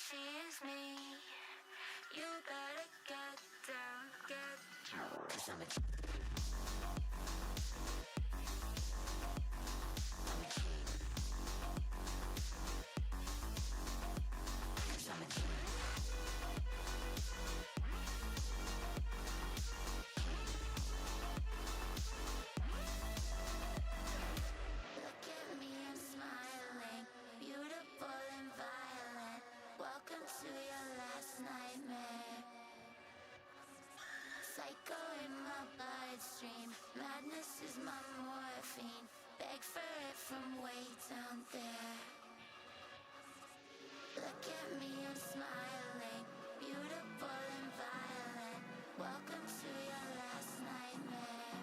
she's me. You better get down, get down. 'Cause I'm a king. I'm a king. 'Cause I'm a king. Look at me, I'm smiling, beautiful and violent. Welcome to your last nightmare. Psycho in my bloodstream, madness is my morphine. Beg for it from way down there. Look at me, I'm smiling, beautiful and violent. Welcome to your last nightmare.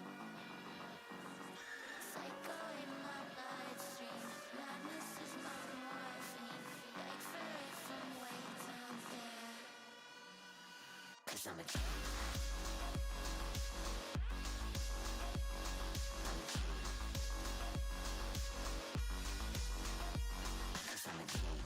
Psycho in my bloodstream, madness is my morphine. Beg for it from way down there. 'Cause I'm a king. I'm a king. 'Cause I'm a king.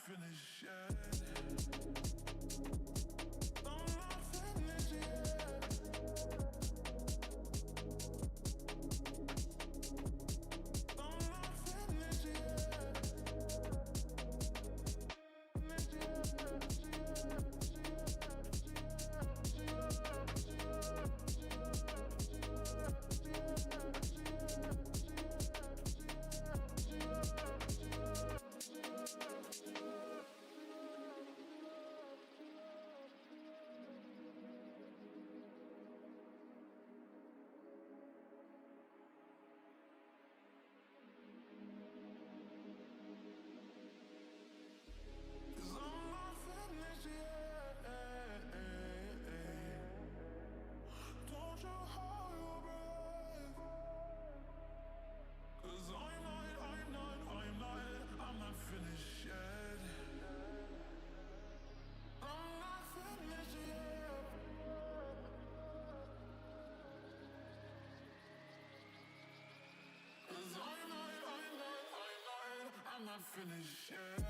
finished yet. I'm not finished yet. I'm not finished yet. Finished yet. I'm not finished yet. Cause I'm not finished yet.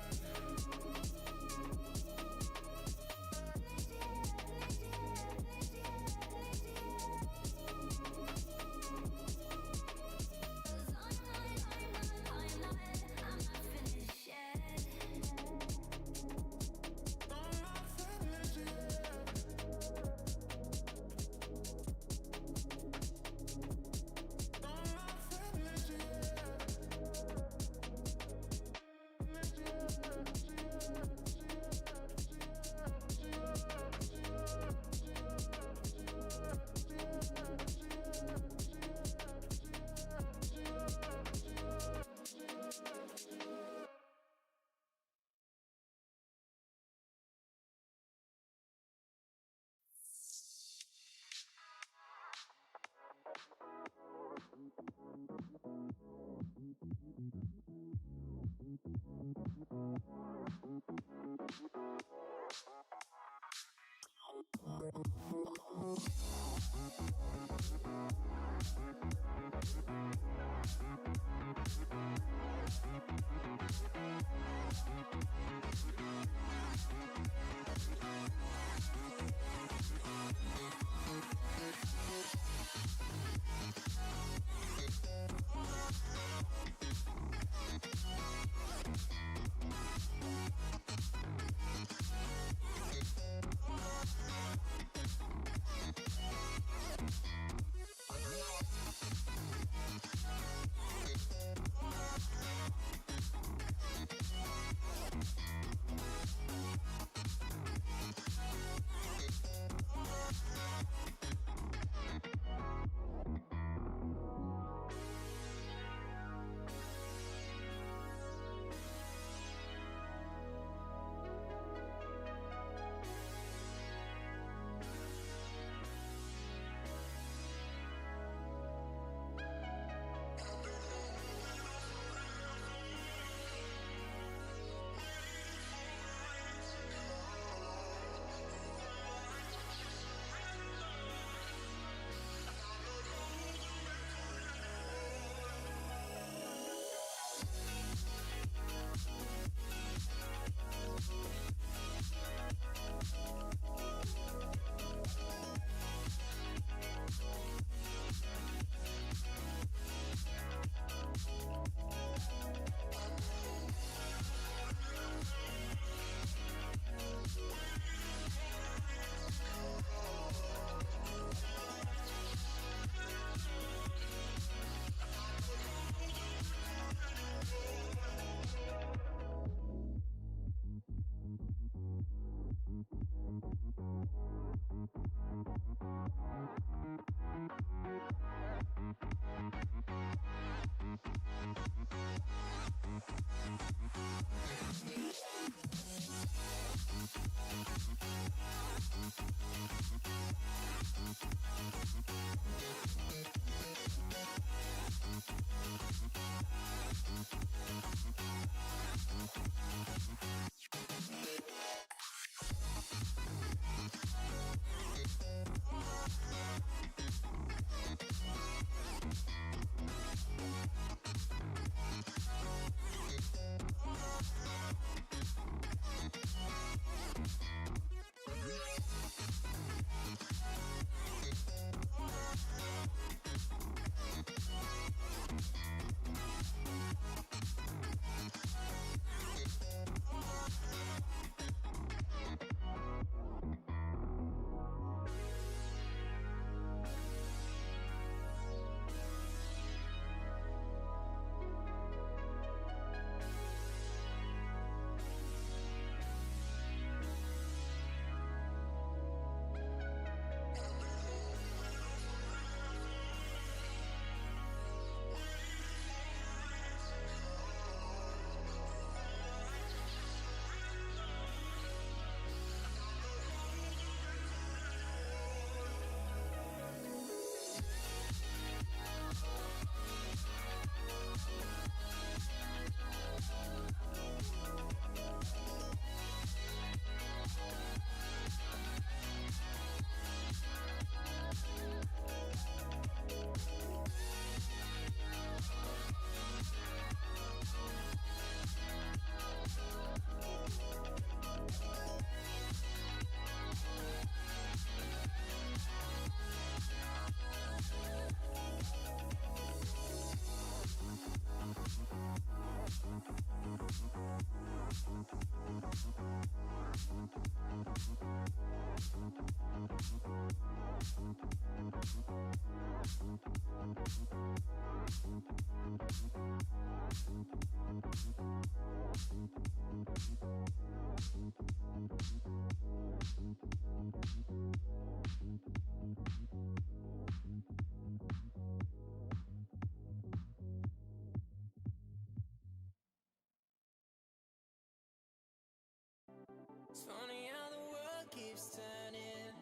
Funny how the world keeps turning.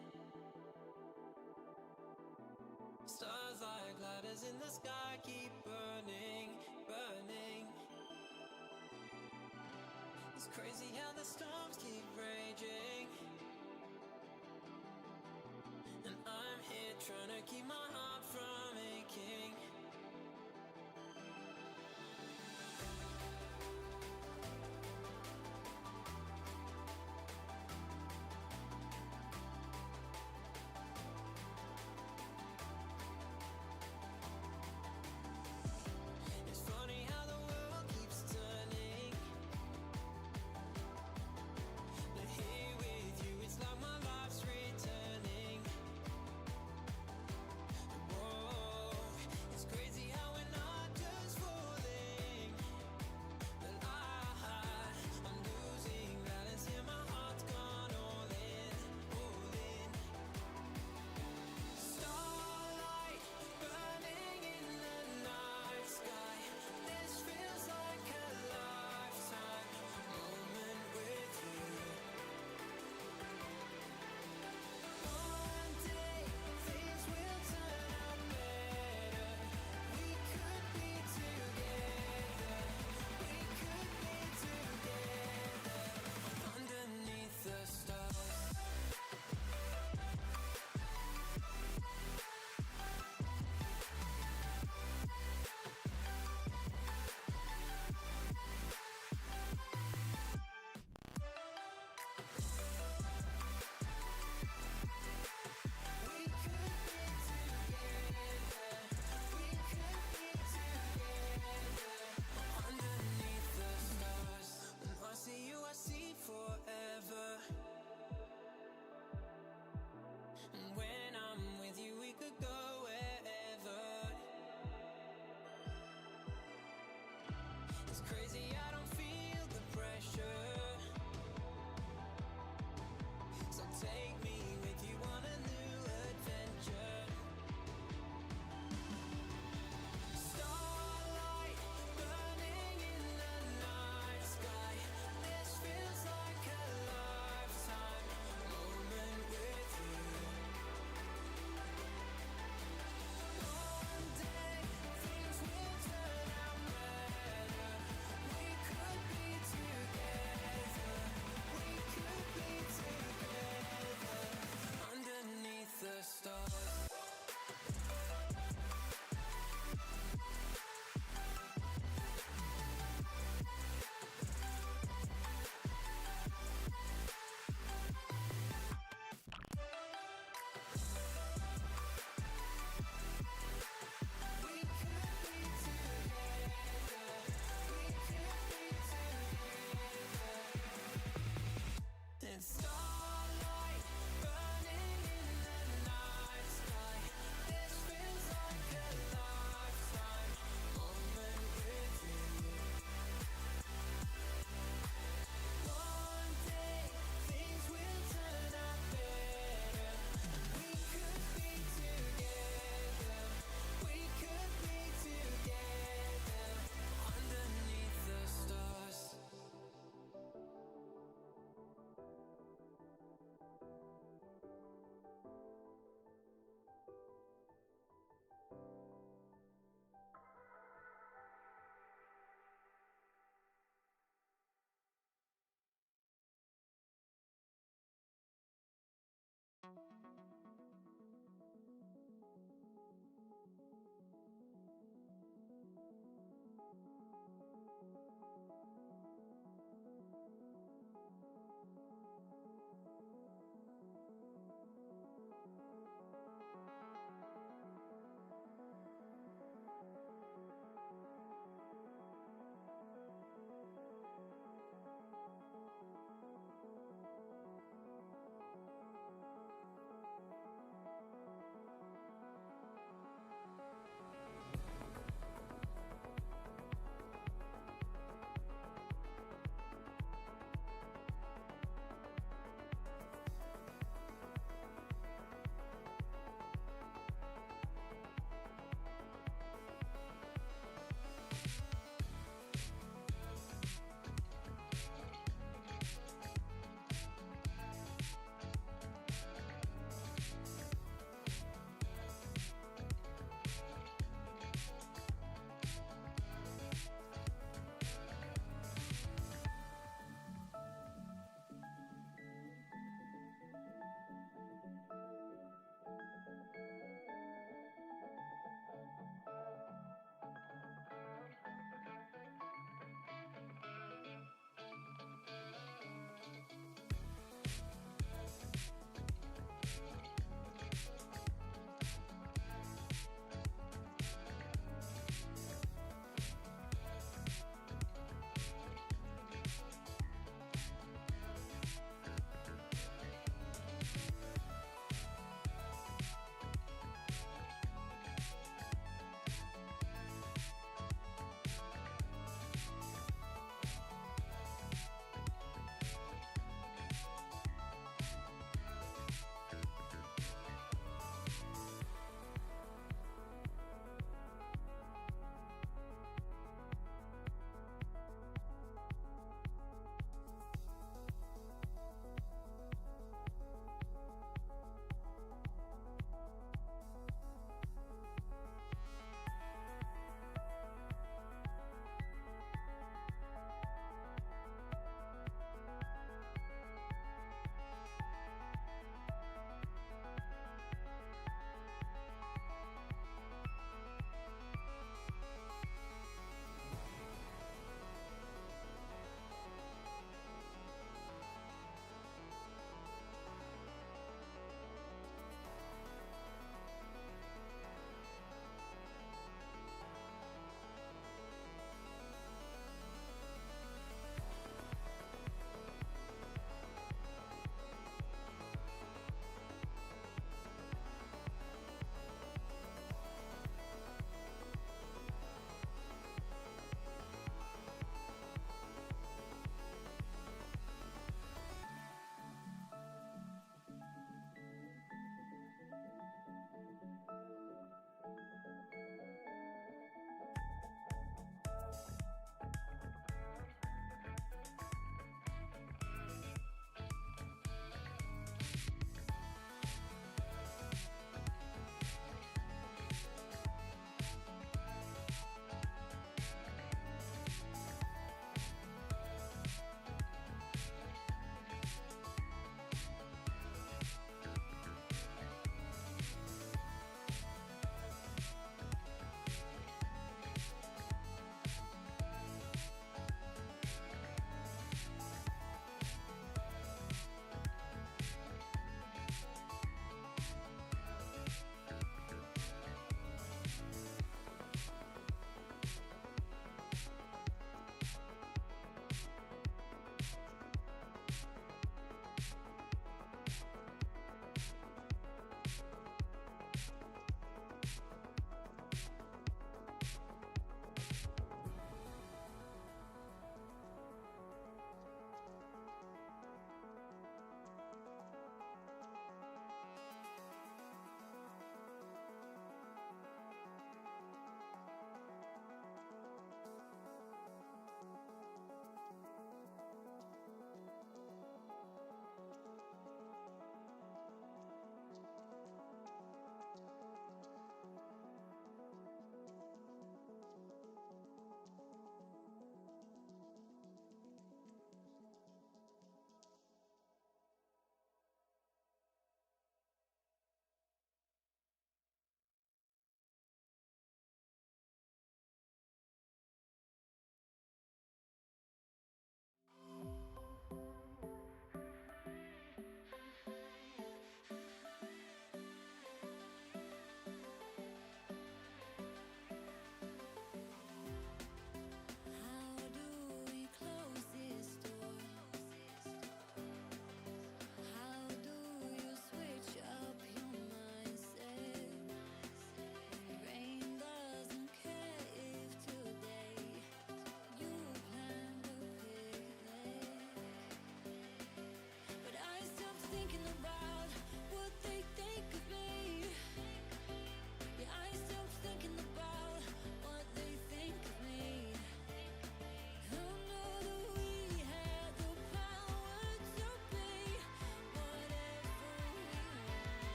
Stars like ladders in the sky keep burning, burning. It's crazy how the storms keep raging, and I'm here trying to keep my heart from aching. It's funny how the world keeps turning.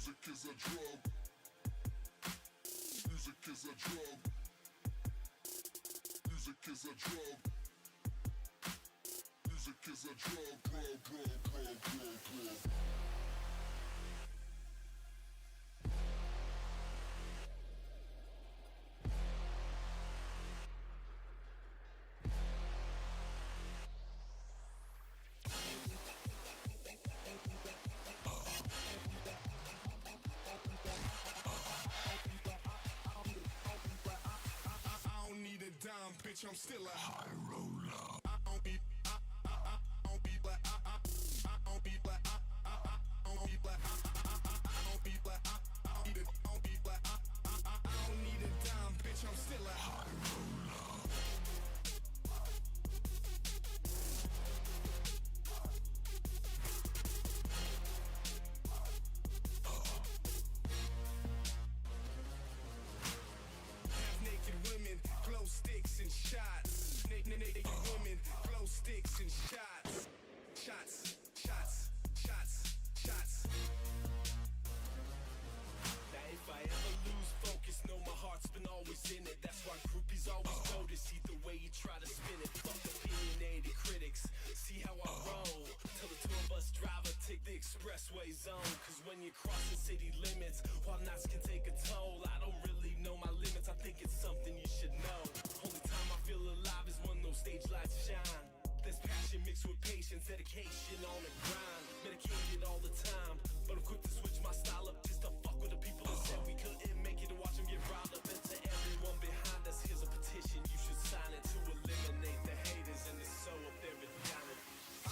Music is a drug. Music is a drug. Music is a drug. Music is a drug. I don't need a dime, bitch, I'm still a high roller. I don't be black. I don't be black. I don't be black. I don't be black. I don't be black. I don't need a dime, bitch, I'm still a high roller. Naked women, glow sticks and shots. Naked women, glow sticks and shots. Shots. Now if I ever lose focus, know my heart's been always in it. That's why groupies always notice either way you try to spin it. Fuck opinionated critics, see how I roll. Tell the tour bus driver, take the expressway zone. Cause when you're crossing city limits, while nights can take a toll, I don't really know my limits, I think it's something you should know. Only time I feel alive is when those stage lights shine. There's passion mixed with patience, dedication on the grind. Medicated all the time, but I'm quick to switch my style up just to fuck with the people that said we couldn't make it, to watch them get riled up. And to everyone behind us, here's a petition, you should sign it, to eliminate the haters and the so up there and down it. I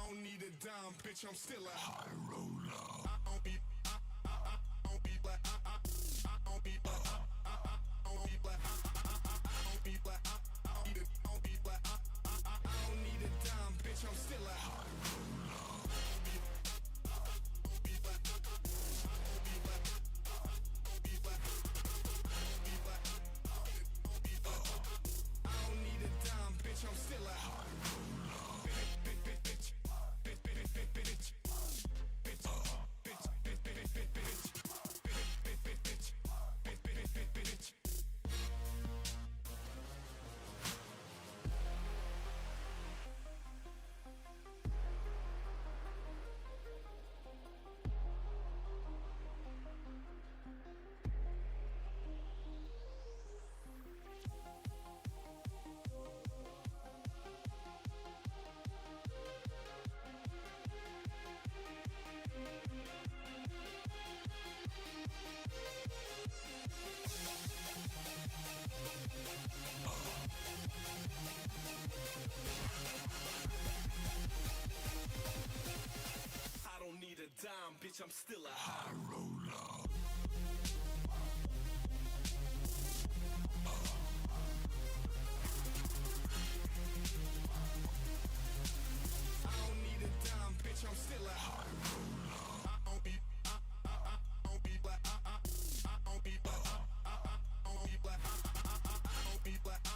don't need a dime, bitch, I'm still a high roller. I don't be black. I don't be black. I don't be black. I don't be black. I don't be black. I don't need a dime, bitch, I'm still a high roller. I don't need a dime, bitch, I'm still a high roller. Bitch. bitch, I'm still a high roller. I don't need a dime, bitch, I'm still a high roller. I don't be black. I don't be black. I don't be black. I don't be black. I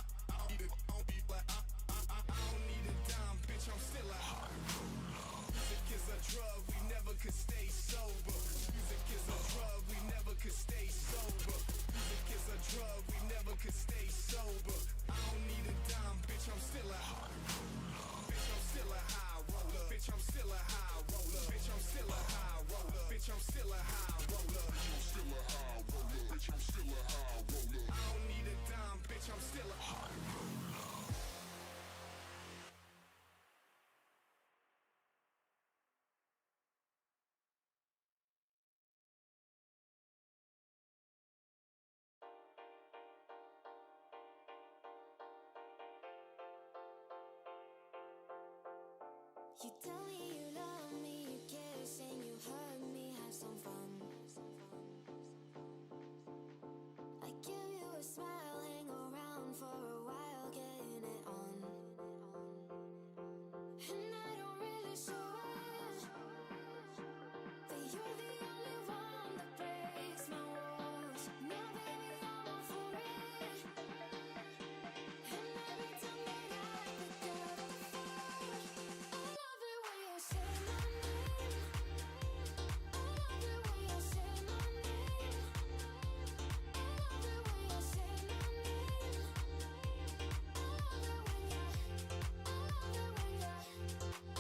don't be black. I don't need a dime, bitch, I'm still a high roller. Music is a drug, we never could stay sober. Music is a drug, we never could stay sober. Music is a drug, we never could stay sober. I don't need a dime, bitch, I'm still a high roller. Bitch, I'm still a high roller. Bitch, I'm still a high roller. Bitch, I'm still a high roller. Bitch, I'm still a high roller. Bitch, I'm still a high roller. Bitch, I'm still a high roller. I don't need a dime, bitch, I'm still a high roller. You tell me you love me, you kiss and you hug me, have some fun. I give you a smile, hang around for a while, getting it on. And I don't really show it, but you're the only one that breaks my walls. Now baby, I'm all for it. And every time that I pick up the phone, I love it when you say my name. I love it when you say my name. I love it when you say my name. I love it when you. I love it when you.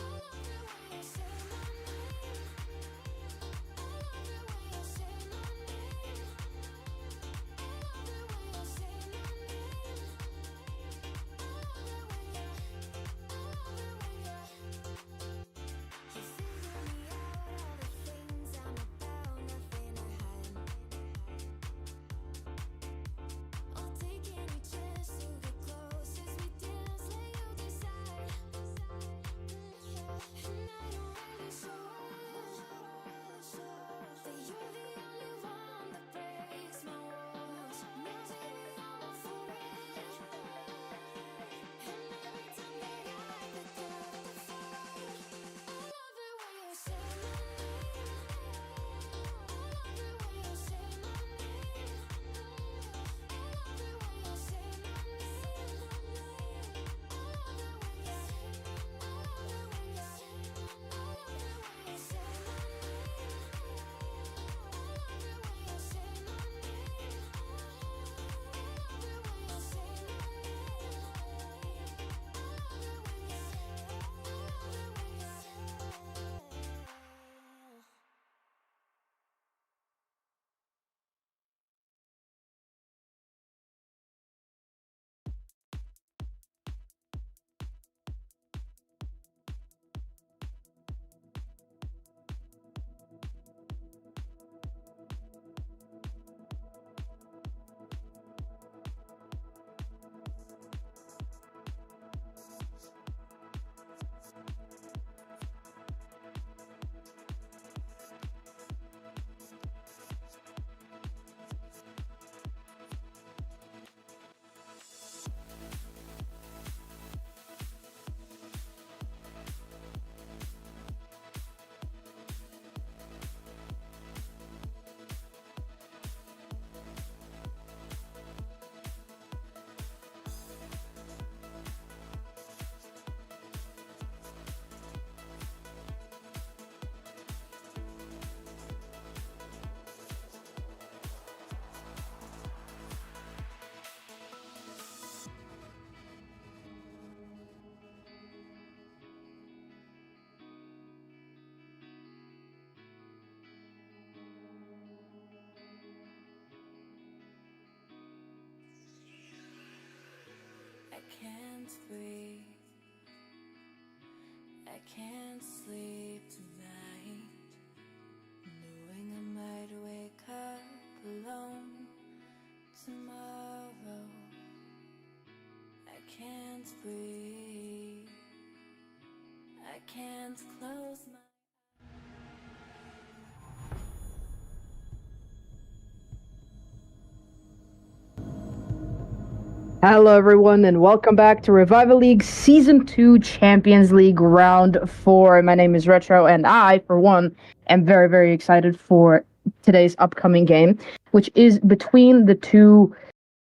Hello, everyone, and welcome back to Revival League Season 2 Champions League Round 4. My name is Retro, and I, for one, am very, very excited for today's upcoming game, which is between the two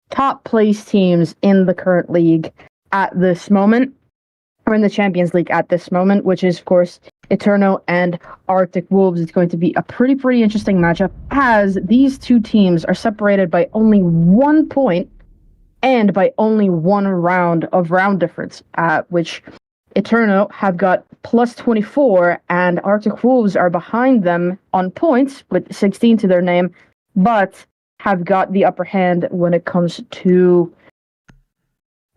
top place teams in the current league at this moment, or in the Champions League at this moment, which is, of course, ETERNO and Arctic Wolves. It's going to be a pretty interesting matchup, as these two teams are separated by only 1 point and by only 1 round of round difference, which ETERNO have got plus 24, and Arctic Wolves are behind them on points with 16 to their name, but have got the upper hand when it comes to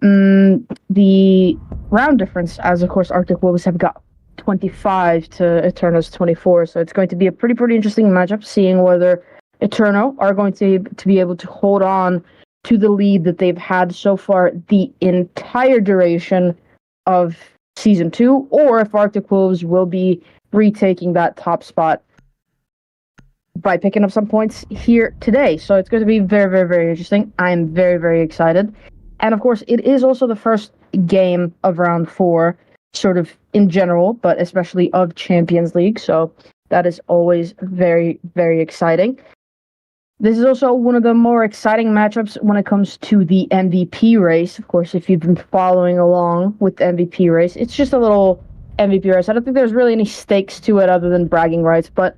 the round difference, as of course Arctic Wolves have got 25 to ETERNO's 24. So it's going to be a pretty interesting matchup, seeing whether ETERNO are going to be able to hold on to the lead that they've had so far the entire duration of Season 2, or if Arctic Wolves will be retaking that top spot by picking up some points here today. So it's going to be very interesting. I'm very excited. And of course, it is also the first game of round 4, sort of in general, but especially of Champions League. So that is always very exciting. This is also one of the more exciting matchups when it comes to the MVP race. Of course, if you've been following along with the MVP race, it's just a little MVP race. I don't think there's really any stakes to it other than bragging rights, but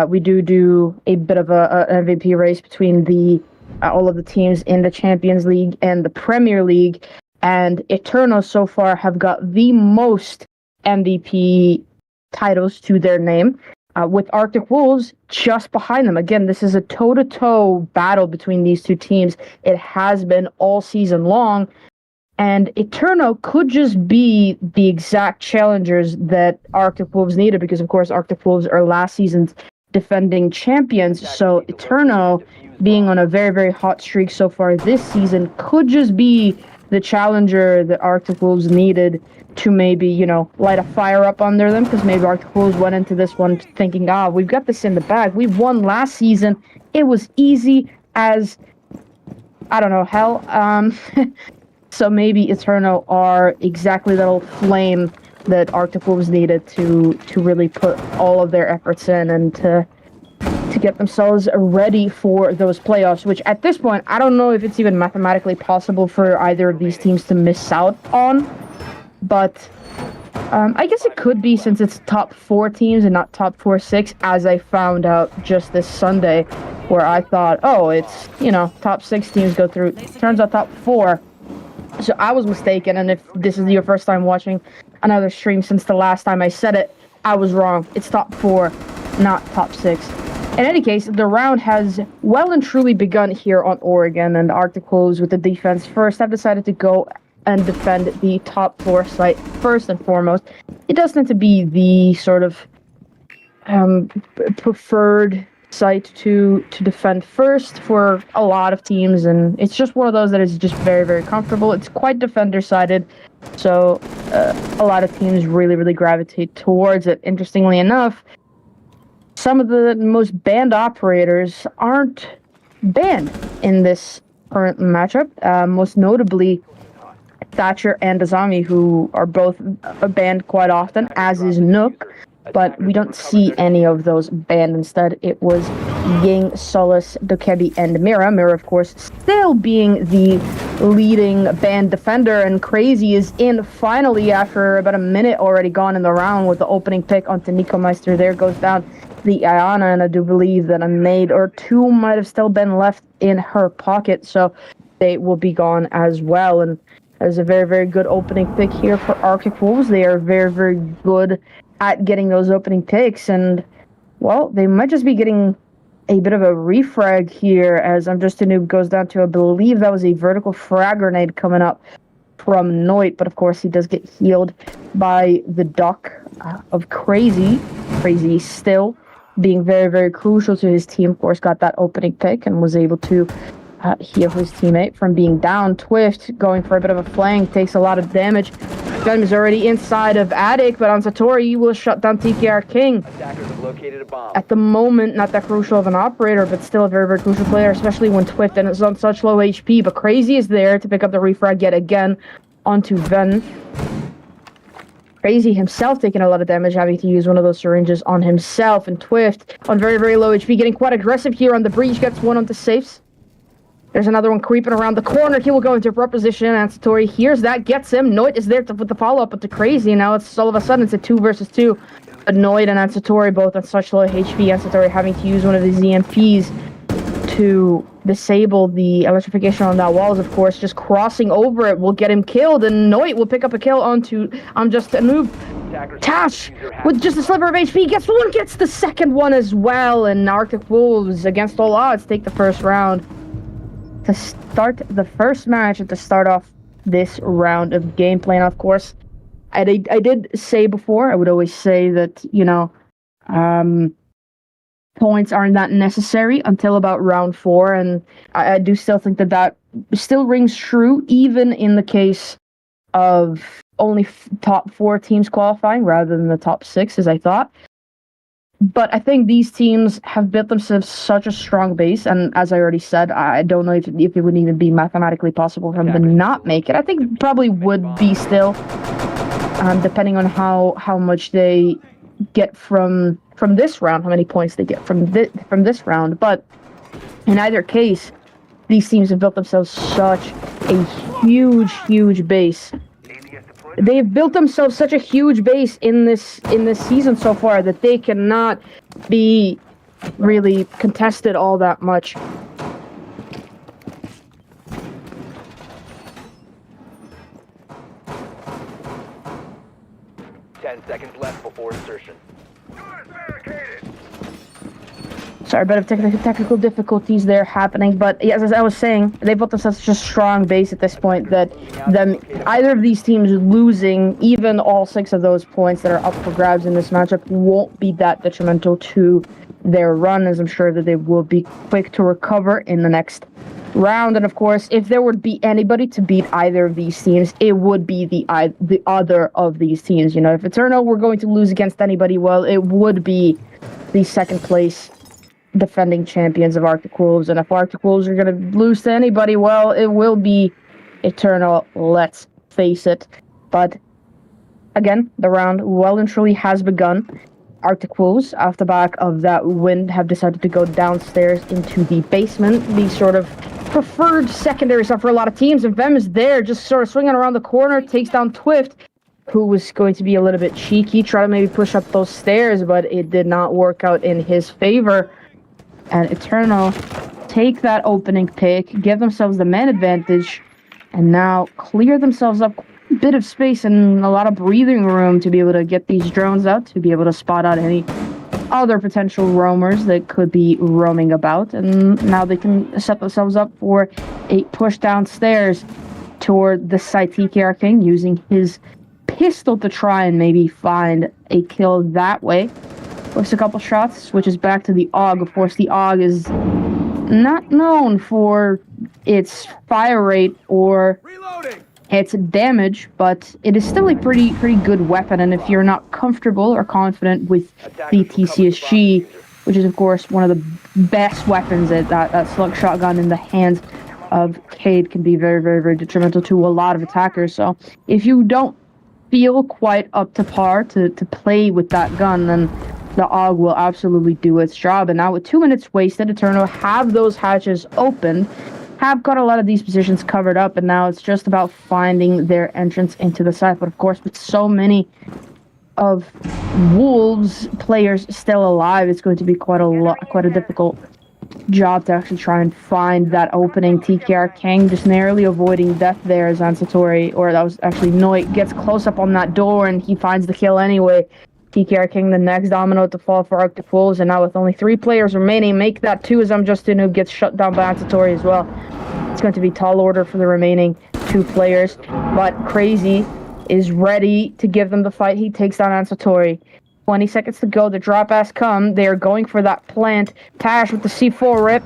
we do a bit of a MVP race between the all of the teams in the Champions League and the Premier League, and ETERNO so far have got the most MVP titles to their name, with Arctic Wolves just behind them. Again, this is a toe-to-toe battle between these two teams. It has been all season long, and ETERNO could just be the exact challengers that Arctic Wolves needed, because of course Arctic Wolves are last season's defending champions. So ETERNO, being on a very hot streak so far this season, could just be the challenger that Arctic Wolves needed to maybe, light a fire up under them, because maybe Arctic Wolves went into this one thinking, we've got this in the bag. We won last season. It was easy as, I don't know, hell. So maybe ETERNO are exactly that old flame that Arctic Wolves needed to really put all of their efforts in and to get themselves ready for those playoffs, which at this point, I don't know if it's even mathematically possible for either of these teams to miss out on. But I guess it could be, since it's top 4 teams and not top 4-6, as I found out just this Sunday, where I thought, it's, top 6 teams go through. Turns out top 4. So I was mistaken, and if this is your first time watching another stream since the last time I said it, I was wrong. It's top 4, not top 6. In any case, the round has well and truly begun here on Oregon, and Arctic Wolves, with the defense first, have decided to go and defend the top 4 site first and foremost. It does tend to be the sort of preferred site to defend first for a lot of teams, and it's just one of those that is just very comfortable. It's quite defender-sided, so a lot of teams really gravitate towards it. Interestingly enough, some of the most banned operators aren't banned in this current matchup, most notably Thatcher and Azami, who are both banned quite often, as is Nook, but we don't see any of those banned. Instead, it was Ying, Solace, Dokebi, and Mira. Mira, of course, still being the leading banned defender, and Crazy is in finally after about a minute already gone in the round with the opening pick onto Nico Meister. There goes down the Ayana, and I do believe that a nade or 2 might have still been left in her pocket, so they will be gone as well. And there's a very good opening pick here for Arctic Wolves. They are very good at getting those opening picks, and, well, they might just be getting a bit of a refrag here, as I'm Just a Noob goes down to, I believe that was a vertical frag grenade coming up from Noit, but of course he does get healed by the duck of Crazy. Crazy still being very crucial to his team, of course, got that opening pick and was able to heal his teammate from being down. Twift going for a bit of a flank, takes a lot of damage Fem is already inside of Attic, but Ansatori will shut down TKR King. Attackers have located a bomb. At the moment, not that crucial of an operator, but still a very, very crucial player, especially when Twift and is on such low HP. But Crazy is there to pick up the refrag yet again onto Ven. Crazy himself taking a lot of damage, having to use one of those syringes on himself. And Twift on very, very low HP, getting quite aggressive here on the breach, gets one on the safes. There's another one creeping around the corner. He will go into prop position. Ansatori hears that, gets him. Noit is there with the follow-up with the Crazy. Now it's all of a sudden it's a 2 versus 2. But Noit and Ansatori both on such low HP. Ansatori having to use one of his EMPs to disable the electrification on that wall. Of course, just crossing over it will get him killed. And Noit will pick up a kill onto Just a Noob. Tash, with just a sliver of HP, gets the second one as well. And Arctic Wolves, against all odds, take the first round. To start the first match and to start off this round of gameplay. And of course, I did say before, I would always say that, you know, points aren't that necessary until about round 4. And I do still think that still rings true, even in the case of only top 4 teams qualifying rather than the top 6, as I thought. But I think these teams have built themselves such a strong base, and as I already said, I don't know if it would even be mathematically possible for them to not make it. I think it probably would be still, depending on how much they get from this round, how many points they get from this round. But in either case, these teams have built themselves such a huge base. They've built themselves such a huge base in this season so far that they cannot be really contested all that much. Seconds left before insertion. Sorry, a bit of technical difficulties there happening, but yes, as I was saying, they built themselves such a strong base at this point that either of these teams losing even all 6 of those points that are up for grabs in this matchup won't be that detrimental to their run, as I'm sure that they will be quick to recover in the next round. And of course, if there would be anybody to beat either of these teams, it would be the other of these teams. You know, if ETERNO were going to lose against anybody, well, it would be the second place defending champions of Arctic Wolves. And if Arctic Wolves are going to lose to anybody, well, it will be ETERNO, let's face it. But again, the round well and truly has begun. Arctic Wolves, off the back of that win, have decided to go downstairs into the basement, the sort of preferred secondary stuff for a lot of teams. And Vem is there, just sort of swinging around the corner, takes down Twift, who was going to be a little bit cheeky, try to maybe push up those stairs, but it did not work out in his favor. And ETERNO take that opening pick, give themselves the man advantage, and now clear themselves up a bit of space and a lot of breathing room to be able to get these drones out, to be able to spot out any other potential roamers that could be roaming about. And now they can set themselves up for a push downstairs toward the site TKR King, using his pistol to try and maybe find a kill that way. Looks a couple shots, switches back to the AUG. Of course, the AUG is not known for its fire rate or its damage, but it is still a pretty good weapon. And if you're not comfortable or confident with the TCSG, which is of course one of the best weapons, that slug shotgun in the hands of Cade can be very detrimental to a lot of attackers. So if you don't feel quite up to par to play with that gun, then the AUG will absolutely do its job. And now with 2 minutes wasted, ETERNO have those hatches opened, have got a lot of these positions covered up, and now it's just about finding their entrance into the site. But of course, with so many of Wolves players still alive, it's going to be quite a difficult job to actually try and find that opening. TKR King just narrowly avoiding death there as Ansatori, or that was actually Noit, gets close up on that door and he finds the kill anyway. TKR King, the next domino to fall for Arctic Wolves, and now with only 3 players remaining, make that 2 as Just a Noob gets shut down by Ansatori as well. It's going to be tall order for the remaining 2 players, but Crazy is ready to give them the fight. He takes down Ansatori. 20 seconds to go. The drop has come. They are going for that plant. Tash with the C4 rip.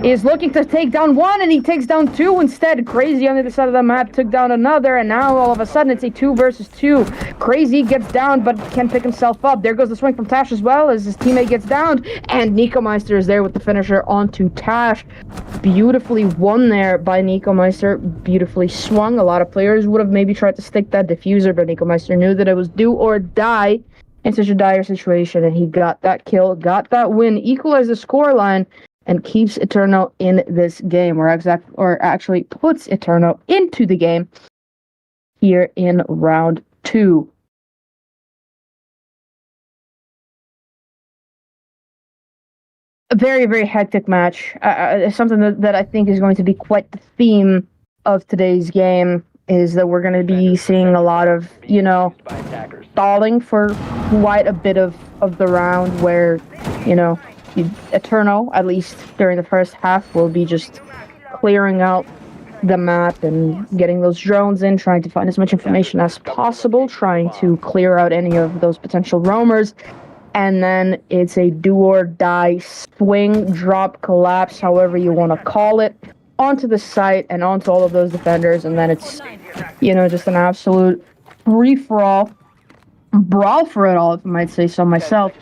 is looking to take down one, and he takes down two instead. Crazy on the other side of the map took down another, and now all of a sudden it's a 2 versus 2. Crazy gets down, but can pick himself up. There goes the swing from Tash as well, as his teammate gets downed, and Nico Meister is there with the finisher onto Tash. Beautifully won there by Nico Meister. Beautifully swung. A lot of players would have maybe tried to stick that diffuser, but Nico Meister knew that it was do or die in such a dire situation, and he got that kill, got that win, equalized the scoreline, and keeps ETERNO in this game, or actually puts ETERNO into the game here in round 2. A very, very hectic match. Something that I think is going to be quite the theme of today's game is that we're going to be seeing a lot of, stalling for quite a bit of the round where, ETERNO, at least during the first half, will be just clearing out the map and getting those drones in, trying to find as much information as possible, trying to clear out any of those potential roamers. And then it's a do or die swing, drop, collapse, however you want to call it, onto the site and onto all of those defenders. And then it's, just an absolute free-for-all, brawl for it all, if I might say so myself.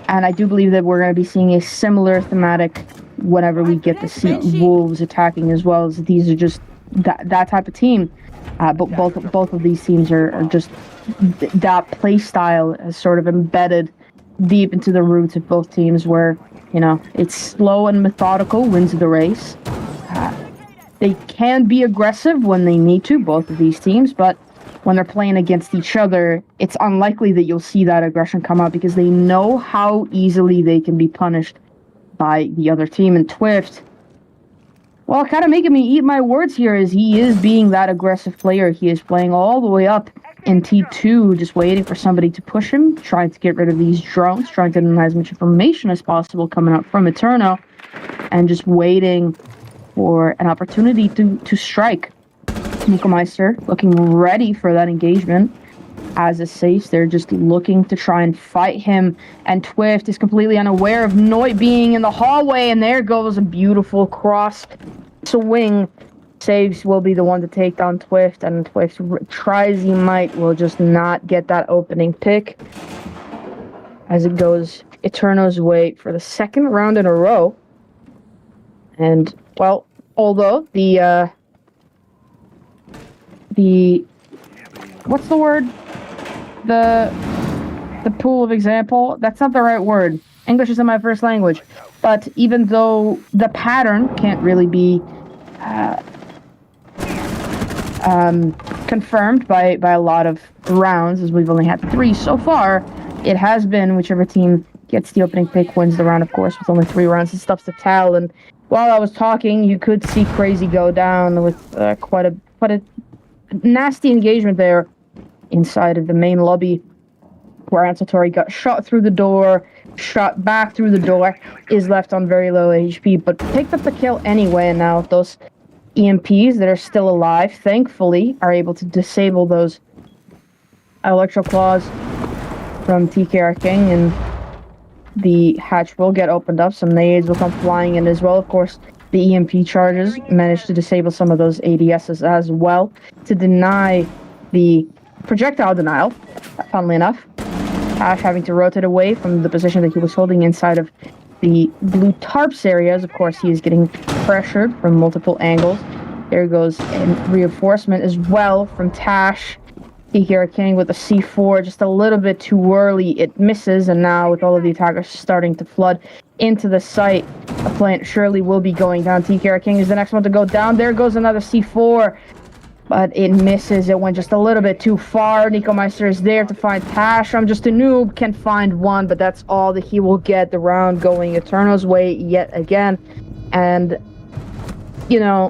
And I do believe that we're going to be seeing a similar thematic whenever we get to see Wolves attacking as well, as these are just that type of team. But both of these teams are just that play style is sort of embedded deep into the roots of both teams, where it's slow and methodical wins the race. They can be aggressive when they need to, both of these teams, but when they're playing against each other, it's unlikely that you'll see that aggression come out because they know how easily they can be punished by the other team. And Twift, well, kind of making me eat my words here, as he is being that aggressive player. He is playing all the way up in T2, just waiting for somebody to push him, trying to get rid of these drones, trying to deny as much information as possible coming out from ETERNO, and just waiting for an opportunity to strike. Nico Meister looking ready for that engagement. As a safe, they're just looking to try and fight him, and Twift is completely unaware of Noit being in the hallway, and there goes a beautiful cross swing. Saves will be the one to take down Twift, and Twift, try as he might, will just not get that opening pick, as it goes ETERNO's way for the second round in a row. And, well, although the what's the word? The pool of example, that's not the right word. English isn't my first language. But even though the pattern can't really be confirmed by a lot of rounds, as we've only had 3 so far, it has been whichever team gets the opening pick wins the round, of course, with only 3 rounds. It's stuff to tell. And while I was talking, you could see Crazy go down with quite a nasty engagement there inside of the main lobby, where Ansatori got shot through the door, shot back through the door, is left on very low HP, but picked up the kill anyway. And now those EMPs that are still alive, thankfully, are able to disable those electro claws from TKR King, and the hatch will get opened up. Some nades will come flying in as well. Of course, the EMP charges managed to disable some of those ADSs as well to deny the projectile denial, funnily enough. Tash having to rotate away from the position that he was holding inside of the blue tarps areas. Of course, he is getting pressured from multiple angles. There goes a reinforcement as well from Tash. TKR King with the C4 just a little bit too early. It misses, and now with all of the attackers starting to flood into the site, a plant surely will be going down. TKR King is the next one to go down. There goes another C4, but it misses. It went just a little bit too far. Nico Meister is there to find Tash. I'm just a noob, can find one, but that's all that he will get. The round going ETERNO's way yet again. And,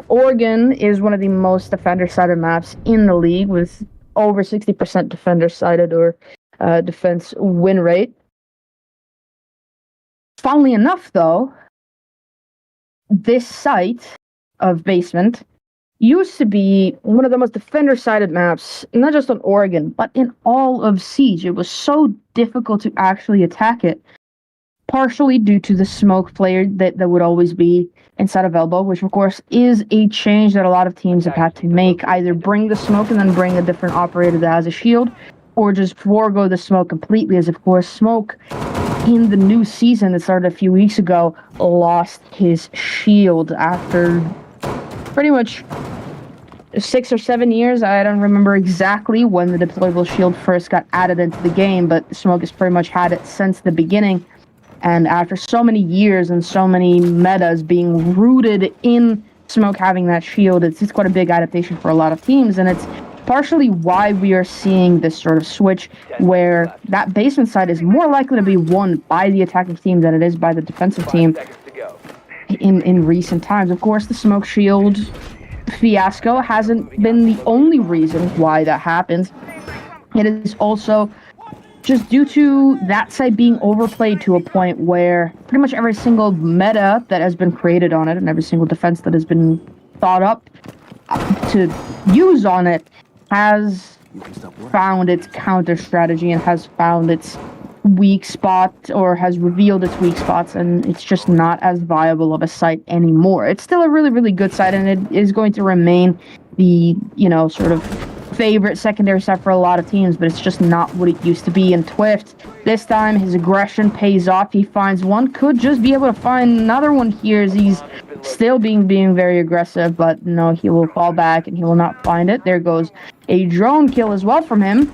Oregon is one of the most defender-sided maps in the league, with over 60% defender-sided or defense win rate. Funnily enough, though, this site of Basement used to be one of the most defender-sided maps, not just on Oregon, but in all of Siege. It was so difficult to actually attack it partially due to the smoke player that would always be inside of elbow, which of course is a change that a lot of teams have had to make. Either bring the smoke and then bring a different operator that has a shield, or just forego the smoke completely, as of course smoke in the new season that started a few weeks ago lost his shield after pretty much 6 or 7 years. I don't remember exactly when the deployable shield first got added into the game, but Smoke has pretty much had it since the beginning. And after so many years and so many metas being rooted in Smoke having that shield, it's quite a big adaptation for a lot of teams, and it's partially why we are seeing this sort of switch where that basement side is more likely to be won by the attacking team than it is by the defensive team in recent times. Of course, the smoke shield fiasco hasn't been the only reason why that happens. It is also just due to that side being overplayed to a point where pretty much every single meta that has been created on it and every single defense that has been thought up to use on it has found its counter strategy and has found its weak spot, or has revealed its weak spots, and it's just not as viable of a site anymore. It's still a really, really good site, and it is going to remain the, sort of favorite secondary site for a lot of teams, but it's just not what it used to be. And Twift, this time, his aggression pays off. He finds one, could just be able to find another one here as he's still being very aggressive, but no, he will fall back and he will not find it. There goes a drone kill as well from him,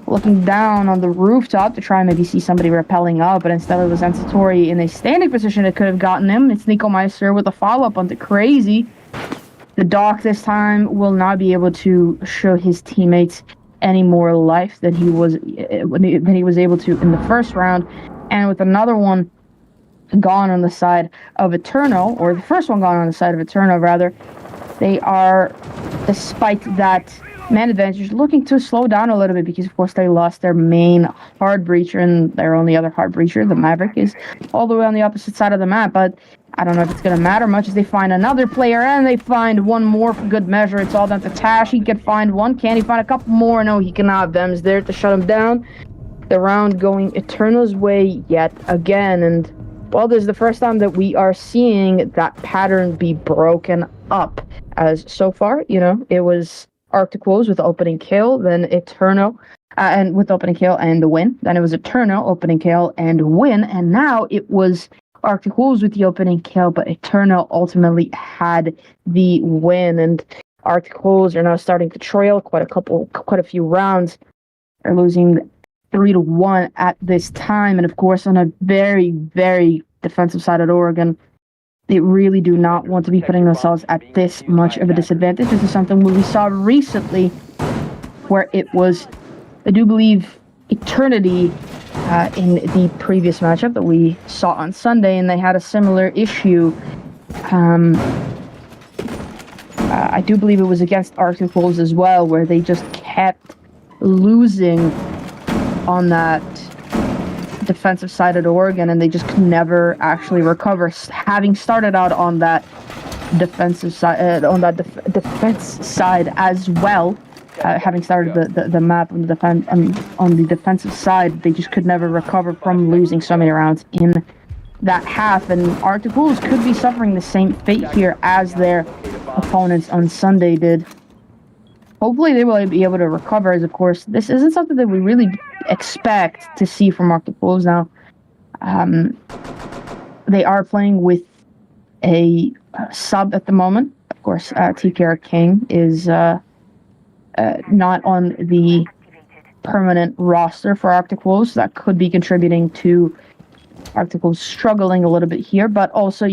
looking down on the rooftop to try and maybe see somebody rappelling up, but instead it was Ansatori in a standing position that could have gotten him. It's Nico Meister with a follow-up onto Crazy. The Doc this time will not be able to show his teammates any more life than he was able to in the first round, and with another one gone on the side of ETERNO, or the first one gone on the side of ETERNO rather, they are, despite that man advantage, looking to slow down a little bit because of course they lost their main hard breacher, and their only other hard breacher, the Maverick, is all the way on the opposite side of the map. But I don't know if it's going to matter much as they find another player, and they find one more for good measure. It's all down to Tash. He can find one. Can he find a couple more? No, he cannot. Vem's there to shut him down. The round going ETERNO's way yet again, and well, this is the first time that we are seeing that pattern be broken up, as so far, it was Arctic Wolves with the opening kill, then ETERNO, and with the opening kill and the win. Then it was ETERNO, opening kill and win, and now it was Arctic Wolves with the opening kill, but ETERNO ultimately had the win, and Arctic Wolves are now starting to trail quite a few rounds. They're losing 3-1 at this time, and of course on a very, very defensive side at Oregon, they really do not want to be putting themselves at this much of a disadvantage. This is something we saw recently where it was, I do believe, Eternity in the previous matchup that we saw on Sunday, and they had a similar issue. I do believe it was against Arctic Wolves as well, where they just kept losing on that defensive side at Oregon, and they just could never actually recover, having started out on that defensive side, defense side as well. Having started the map on the defensive side, they just could never recover from losing so many rounds in that half. And Arctic Wolves could be suffering the same fate here as their opponents on Sunday did. Hopefully they will be able to recover, as of course this isn't something that we really expect to see from Arctic Wolves now. They are playing with a sub at the moment. Of course, TKR King is not on the permanent roster for Arctic Wolves. That could be contributing to Arctic Wolves struggling a little bit here, but also,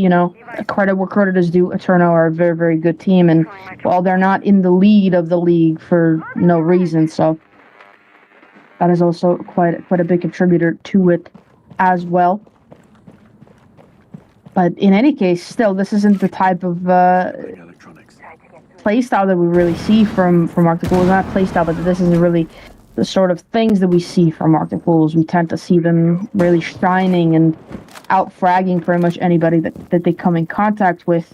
credit where credit is due. ETERNO are a very, very good team, and while they're not in the lead of the league for no reason, so that is also quite a big contributor to it as well. But in any case, still, this isn't the type of playstyle that we really see from Arctic Wolves. Not playstyle, but this isn't really the sort of things that we see from Arctic Wolves. We tend to see them really shining and out-fragging pretty much anybody that they come in contact with.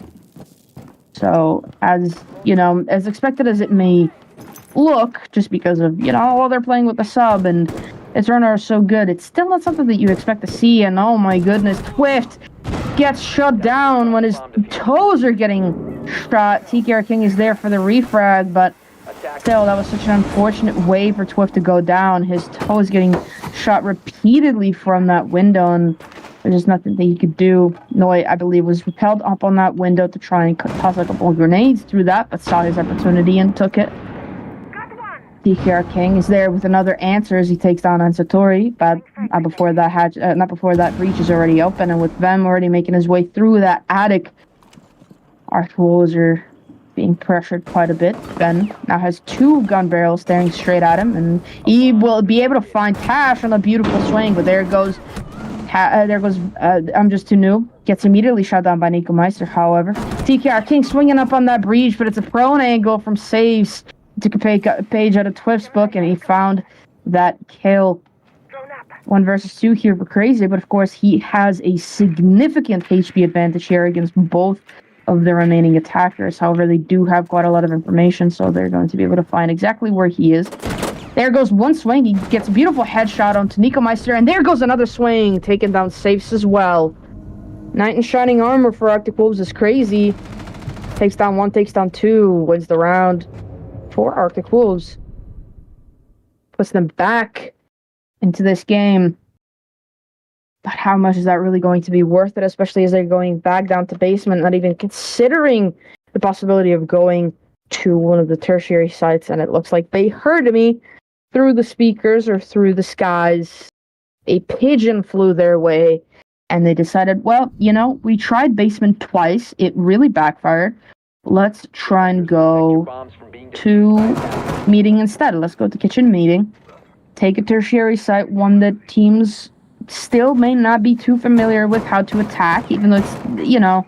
So, as expected as it may look, just because of, they're playing with the sub, and ETERNO are so good. It's still not something that you expect to see, and oh my goodness, Twift gets shut down when his toes are getting shot. TKR King is there for the refrag, but still, that was such an unfortunate way for Twift to go down. His toe is getting shot repeatedly from that window, and there's just nothing that he could do. Noi, I believe, was repelled up on that window to try and toss a couple of grenades through that, but saw his opportunity and took it. TKR King is there with another answer as he takes down Ansatori, but not before that breach is already open, and with Vem already making his way through that attic, Arctic Wolves are being pressured quite a bit. Ben now has 2 gun barrels staring straight at him, and he will be able to find Tash on a beautiful swing, but there goes I'm just too new. Gets immediately shot down by Nico Meister, however. TKR King swinging up on that breach, but it's a prone angle from Saves. Took a page out of Twift's book, and he found that kill. 1 versus 2 here for Crazy, but of course he has a significant HP advantage here against both of the remaining attackers. However, they do have quite a lot of information, so they're going to be able to find exactly where he is. There goes one swing. He gets a beautiful headshot onto Nico Meister, and there goes another swing, taking down Safes as well. Knight in Shining Armor for Arctic Wolves is Crazy. Takes down 1, takes down 2, wins the round for Arctic Wolves. Puts them back into this game. But how much is that really going to be worth it, especially as they're going back down to basement, not even considering the possibility of going to one of the tertiary sites? And it looks like they heard me through the speakers or through the skies. A pigeon flew their way, and they decided, well, you know, we tried basement twice. It really backfired. Let's try and go to meeting instead. Let's go to kitchen meeting. Take a tertiary site, one that teams still may not be too familiar with how to attack, even though it's, you know,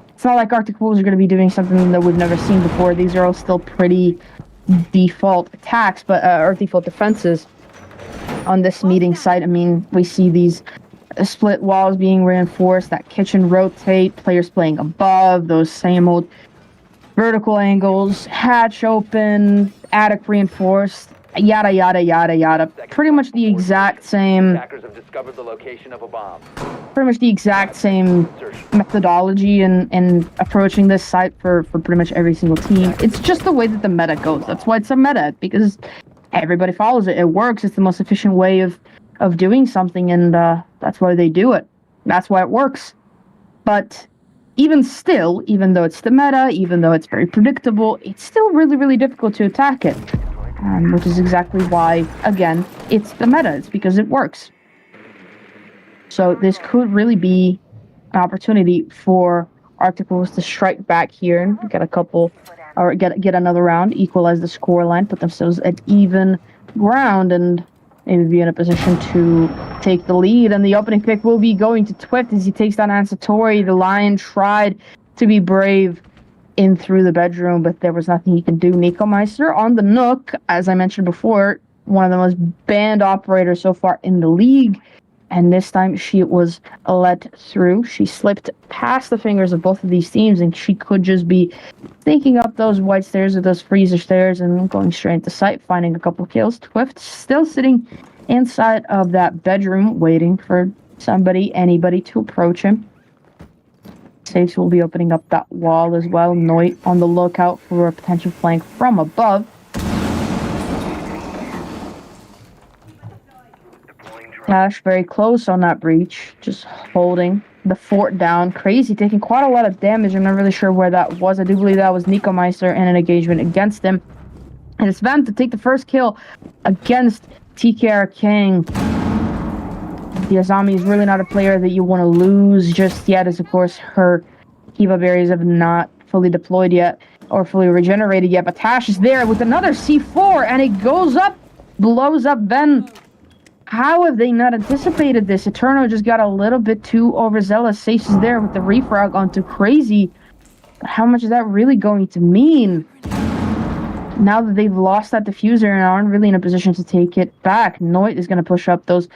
it's not like Arctic Wolves are going to be doing something that we've never seen before. These are all still pretty default attacks, but or default defenses on this meeting site. I mean, we see these split walls being reinforced, that kitchen rotate, players playing above, those same old vertical angles, hatch open, attic reinforced, yada yada yada yada. Pretty much the exact same. Attackers have discovered the location of a bomb. Pretty much the exact same methodology in approaching this site for pretty much every single team. It's just the way that the meta goes. That's why it's a meta, because everybody follows it. It works. It's the most efficient way of doing something, and that's why they do it. That's why it works. But even still, even though it's the meta, even though it's very predictable, it's still really, really difficult to attack it. Which is exactly why, again, it's the meta. It's because it works. So this could really be an opportunity for Arctic Wolves to strike back here and get a couple, or get another round, equalize the scoreline, put themselves at even ground, and maybe be in a position to take the lead. And the opening pick will be going to Twift as he takes down Ansatori. The Lion tried to be brave in through the bedroom, but there was nothing he could do. Nico Meister on the Nook, as I mentioned before, one of the most banned operators so far in the league, and this time she was let through. She slipped past the fingers of both of these teams, and she could just be sneaking up those white stairs or those freezer stairs and going straight into sight, finding a couple kills. Twift still sitting inside of that bedroom, waiting for anybody to approach him. Safes will be opening up that wall as well. Noit on the lookout for a potential flank from above. Tash very close on that breach, just holding the fort down. Crazy, taking quite a lot of damage. I'm not really sure where that was. I do believe that was Nico Meister in an engagement against him. And it's Vem to take the first kill against TKR King. The Azami is really not a player that you want to lose just yet, as of course her Kiva berries have not fully deployed yet or fully regenerated yet. But Tash is there with another C4, and it goes up, blows up Vem. How have they not anticipated this? ETERNO just got a little bit too overzealous. Safes is there with the refrag onto Crazy. But how much is that really going to mean? Now that they've lost that diffuser and aren't really in a position to take it back, Noit is going to push up those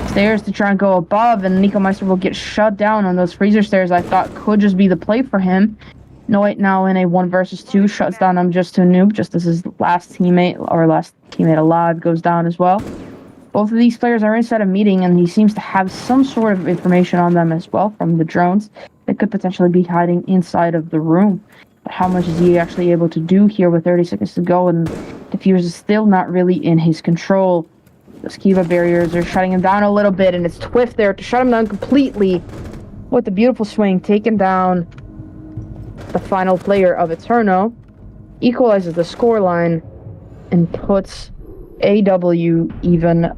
stairs to try and go above, and Nico Meister will get shut down on those freezer stairs. I thought could just be the play for him. Noit now in a 1 versus 2, shuts down Just a Noob, just as his last teammate alive goes down as well. Both of these players are inside a meeting, and he seems to have some sort of information on them as well from the drones that could potentially be hiding inside of the room. But how much is he actually able to do here with 30 seconds to go, and Diffuse is still not really in his control. Those Kiva barriers are shutting him down a little bit, and it's Twift there to shut him down completely with a beautiful swing, taking down the final player of ETERNO, equalizes the scoreline, and puts AW even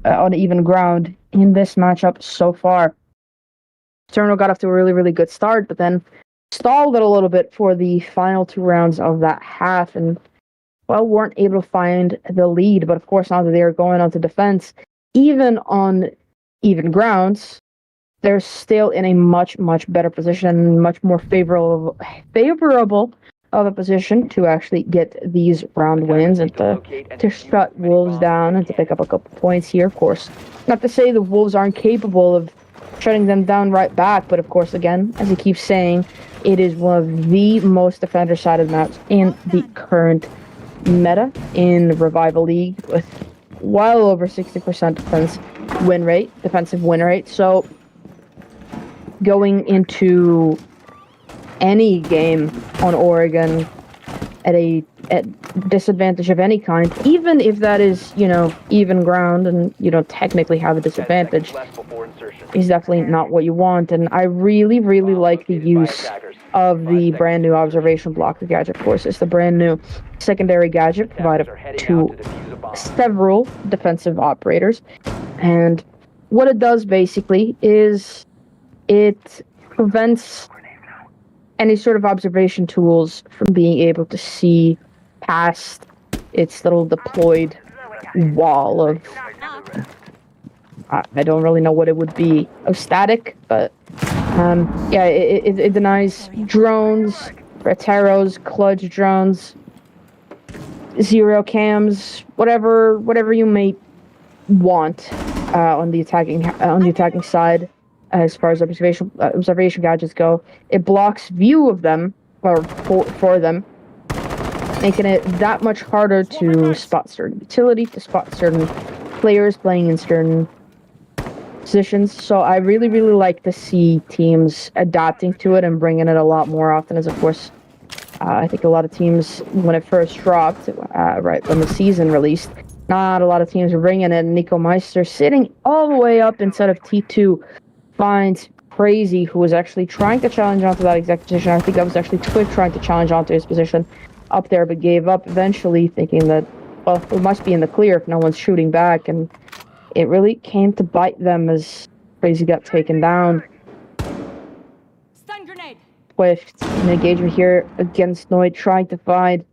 on even ground in this matchup so far. ETERNO got off to a really, really good start, but then stalled it a little bit for the final 2 rounds of that half, and well, weren't able to find the lead. But of course, now that they are going onto defense, even on even grounds, they're still in a much, much better position, much more favorable of a position to actually get these round wins and to shut Wolves down and to pick up a couple points here. Of course, not to say the Wolves aren't capable of shutting them down right back, but of course, again, as he keeps saying, it is one of the most defender-sided maps in the current meta in Revival League, with well over 60% defensive win rate. So going into any game on Oregon at disadvantage of any kind, even if that is, even ground and you don't technically have a disadvantage, is definitely not what you want. And I really, really like the use of the brand new observation blocker gadget. Of course, it's the brand new secondary gadget provided to several defensive operators. And what it does basically is it prevents any sort of observation tools from being able to see past its little deployed wall of, I don't really know what it would be, of static, but yeah, it denies drones, Reteros, Clutch drones, zero cams, whatever you may want on the attacking side. As far as observation gadgets go, it blocks view of them, or for them, making it that much harder to spot certain utility, to spot certain players playing in certain positions. So I really, really like to see teams adapting to it and bringing it a lot more often. As of course, I think a lot of teams, when it first dropped, right when the season released, not a lot of teams were bringing it. And Nico Meister sitting all the way up instead of T2. Finds Crazy, who was actually trying to challenge onto that exact position. I think that was actually Twift trying to challenge onto his position up there, but gave up eventually, thinking that, well, it must be in the clear if no one's shooting back. And it really came to bite them as Crazy got taken down. Stun grenade. Twift, an engagement here against Noid, trying to find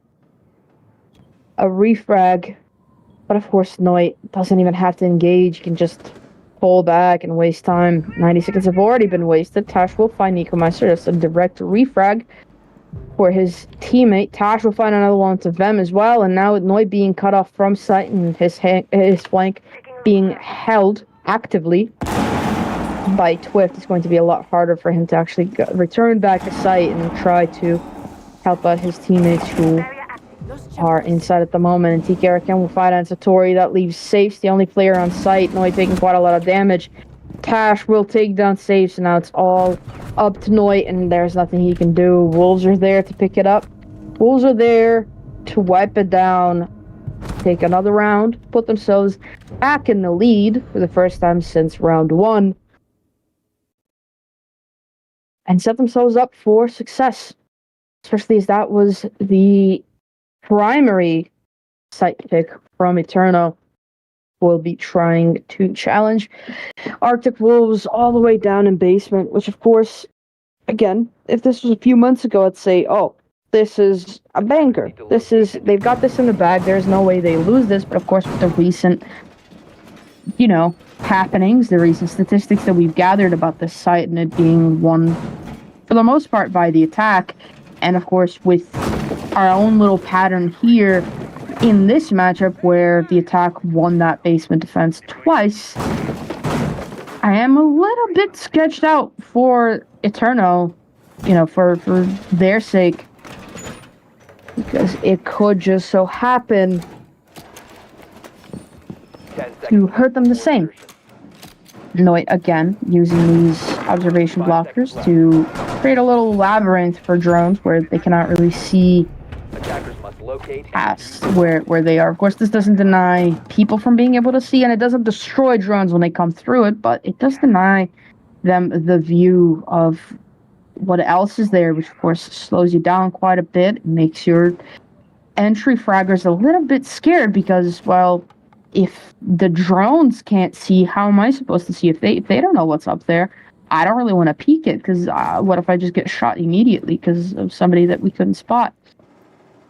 a refrag. But of course, Noid doesn't even have to engage. He can just pull back and waste time. 90 seconds have already been wasted. Tash will find Nico Meister. That's a direct refrag for his teammate. Tash will find another one to Vem as well. And now with Noid being cut off from sight and his flank being held actively by Twift, it's going to be a lot harder for him to actually return back to sight and try to help out his teammates who are inside at the moment. And TK Arakan will fight on Satori. That leaves Safes, the only player on site, Noid taking quite a lot of damage. Tash will take down Safes, and now it's all up to Noid, and there's nothing he can do. Wolves are there to pick it up. Wolves are there to wipe it down, take another round, put themselves back in the lead for the first time since round 1, and set themselves up for success, especially as that was the primary site pick from ETERNO. Will be trying to challenge Arctic Wolves all the way down in basement, which of course, again, if this was a few months ago, I'd say, oh, this is a banger. They've got this in the bag. There's no way they lose this. But of course, with the recent, happenings, the recent statistics that we've gathered about this site and it being won for the most part by the attack, and of course with our own little pattern here in this matchup where the attack won that basement defense twice, I am a little bit sketched out for ETERNO, for their sake, because it could just so happen to hurt them the same. Noit again using these observation blockers to create a little labyrinth for drones where they cannot really see Attackers must locate past where they are. Of course, this doesn't deny people from being able to see, and it doesn't destroy drones when they come through it, but it does deny them the view of what else is there, which of course slows you down quite a bit. It makes your entry fraggers a little bit scared because, well, if the drones can't see, how am I supposed to see? If they don't know what's up there, I don't really want to peek it, because what if I just get shot immediately because of somebody that we couldn't spot?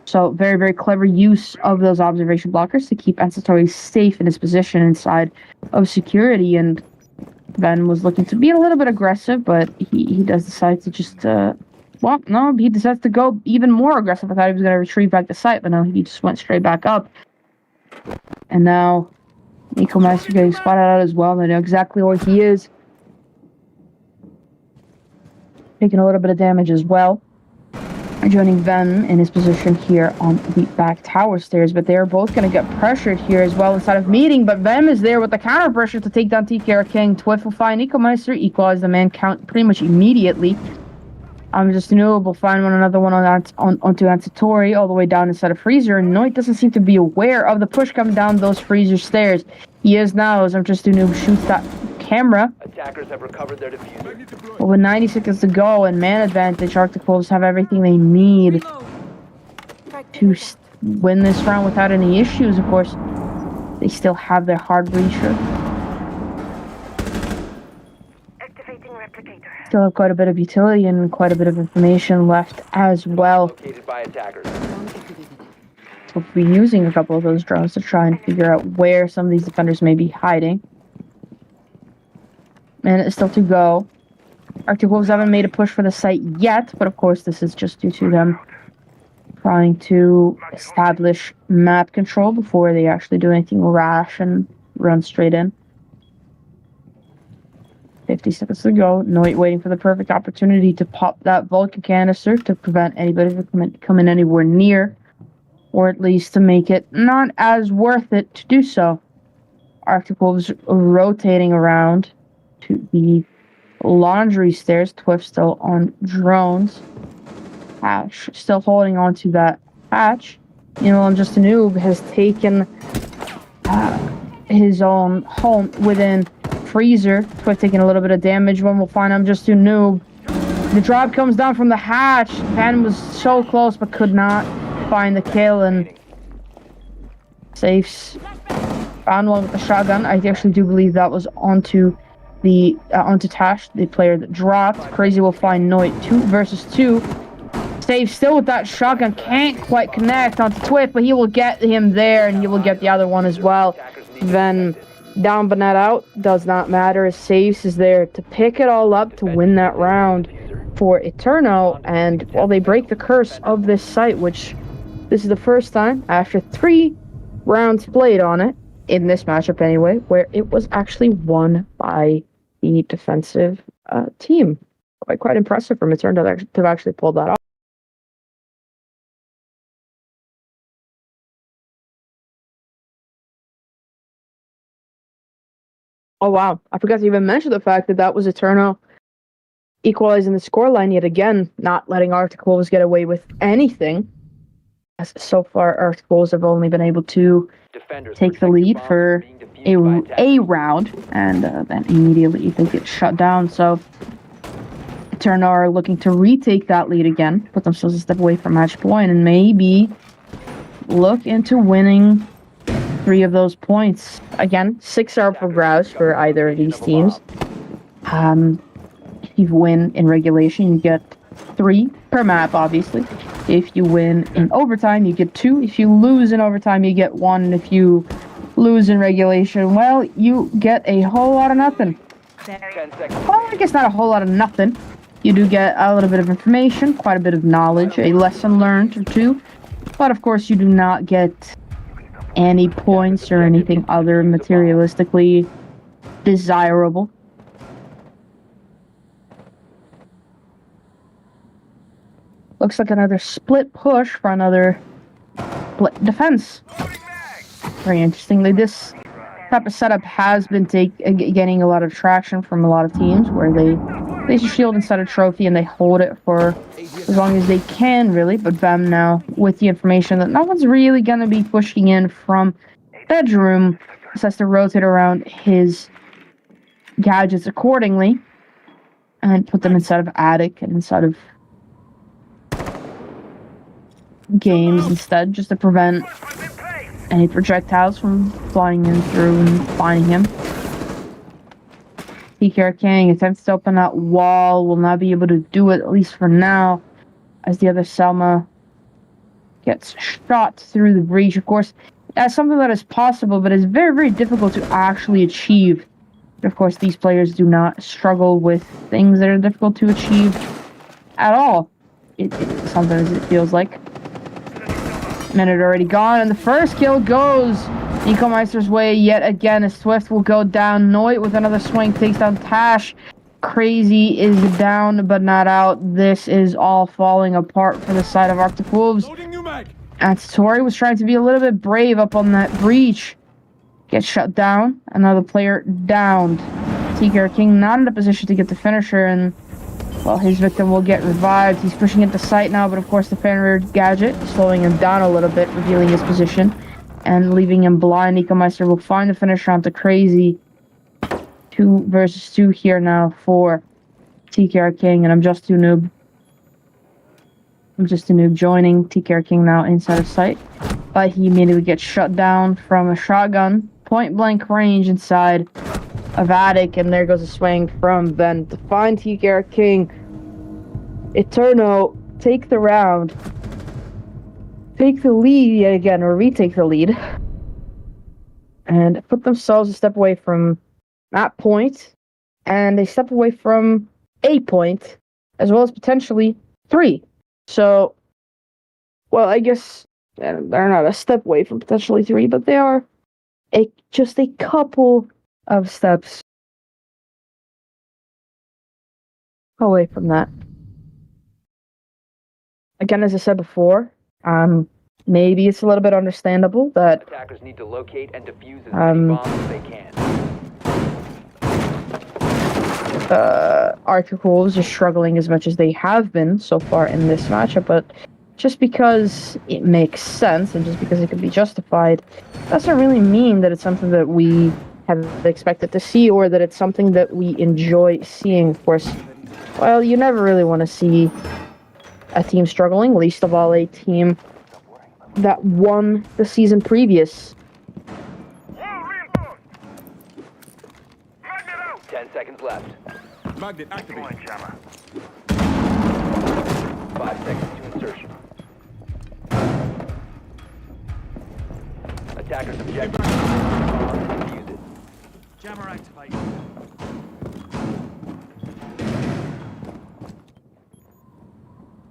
So very, very clever use of those observation blockers to keep Ensatori safe in his position inside of security. And Ben was looking to be a little bit aggressive, but he does decide to just, well, no, he decides to go even more aggressive. I thought he was going to retrieve back the site, but no, he just went straight back up. And now Nico Meister getting spotted out as well. They know exactly where he is. Taking a little bit of damage as well. Joining Ven in his position here on the back tower stairs, but they're both going to get pressured here as well inside of meeting, but Vem is there with the counter pressure to take down TKR King. Twiff will find Nico Meister, equalize the man count pretty much immediately. Just Noob will find another one onto Ansatori all the way down inside of Freezer, and Noit doesn't seem to be aware of the push coming down those Freezer stairs. He is now, as Just Noob shoots that camera. Attackers have recovered their diffuser. But with 90 seconds to go and man advantage, Arctic Wolves have everything they need to win this round without any issues. Of course, they still have their hard breacher. Activating replicator. Still have quite a bit of utility and quite a bit of information left as well. Located by attackers. We'll be using a couple of those drones to try and figure out where some of these defenders may be hiding. And it's still to go. Arctic Wolves haven't made a push for the site yet, but of course this is just due to them trying to establish map control before they actually do anything rash and run straight in. 50 seconds to go. Noit waiting for the perfect opportunity to pop that Vulcan canister to prevent anybody from coming anywhere near, or at least to make it not as worth it to do so. Arctic Wolves rotating around to the laundry stairs. Twiff still on drones. Hatch still holding on to that hatch. You know, Just a Noob has taken his own home within Freezer. Twiff taking a little bit of damage. One will find Just a Noob. The drop comes down from the hatch. Pan was so close but could not find the kill, and Safes found one with the shotgun. I actually do believe that was onto Tash, the player that dropped. Crazy will find Noit 2 versus 2. Save still with that shotgun, can't quite connect onto Twiff, but he will get him there, and he will get the other one as well. Then down but not out, does not matter, as Saves is there to pick it all up to win that round for Eterno, and well, they break the curse of this site, which this is the first time after 3 rounds played on it, in this matchup anyway, where it was actually won by the defensive team. Quite impressive from Eterno to have actually pulled that off. Oh wow, I forgot to even mention the fact that that was Eterno equalizing the scoreline yet again, not letting Arctic Wolves get away with anything. As so far, Arctic Wolves have only been able to take the lead for a round, and then immediately they get shut down. So Eterno are looking to retake that lead again, put themselves a step away from match point, and maybe look into winning 3 of those points. Again, 6 are up for grabs for either of these teams. If you win in regulation, you get 3 per map, obviously. If you win in overtime, you get 2. If you lose in overtime, you get 1. And if you lose in regulation, well, you get a whole lot of nothing. 10 seconds. Well, I guess not a whole lot of nothing. You do get a little bit of information, quite a bit of knowledge, a lesson learned or 2. But of course, you do not get any points or anything other materialistically desirable. Looks like another split push for another split defense. Very interestingly, this type of setup has been getting a lot of traction from a lot of teams where they place a shield inside a trophy and they hold it for as long as they can, really. But Bem now, with the information that no one's really going to be pushing in from bedroom, decides to rotate around his gadgets accordingly and put them inside of attic and inside of games instead, just to prevent any projectiles from flying in through and finding him. TKR King attempts to open that wall, will not be able to do it, at least for now, as the other Selma gets shot through the breach. Of course, that's something that is possible, but it's very, very difficult to actually achieve. Of course, these players do not struggle with things that are difficult to achieve at all. Sometimes it feels like. Minute already gone, and the first kill goes Nico Meister's way yet again, as Swift will go down. Noit with another swing takes down Tash. Crazy is down, but not out. This is all falling apart for the side of Arctic Wolves. And Satori was trying to be a little bit brave up on that breach. Gets shut down. Another player downed. TKR King not in a position to get the finisher, and well, his victim will get revived. He's pushing into sight now, but of course the fan-rear gadget slowing him down a little bit, revealing his position and leaving him blind. Nico Meister will find the finisher onto Crazy. 2 versus 2 here now for TKR King, and I'm just too noob. Joining TKR King now inside of sight, but he immediately gets shut down from a shotgun, point blank range inside of attic, and there goes a swing from Ben to find TKR King. ETERNO take the round, take the lead yet again, or retake the lead, and put themselves a step away from that point, and a step away from a point, as well as potentially 3. So, well, I guess they're not a step away from potentially 3, but they are just a couple of steps away from that. Again, as I said before, maybe it's a little bit understandable that Attackers need to locate and defuse as many bombs as they can. Arctic Wolves are struggling as much as they have been so far in this matchup, but just because it makes sense and just because it can be justified doesn't really mean that it's something that we have expected to see or that it's something that we enjoy seeing. Of course, well, you never really want to see a team struggling, least of all a team that won the season previous. 10 seconds left. Magnet activate. 5 seconds to insertion. Attackers objective. Defuse it. Jammer activate.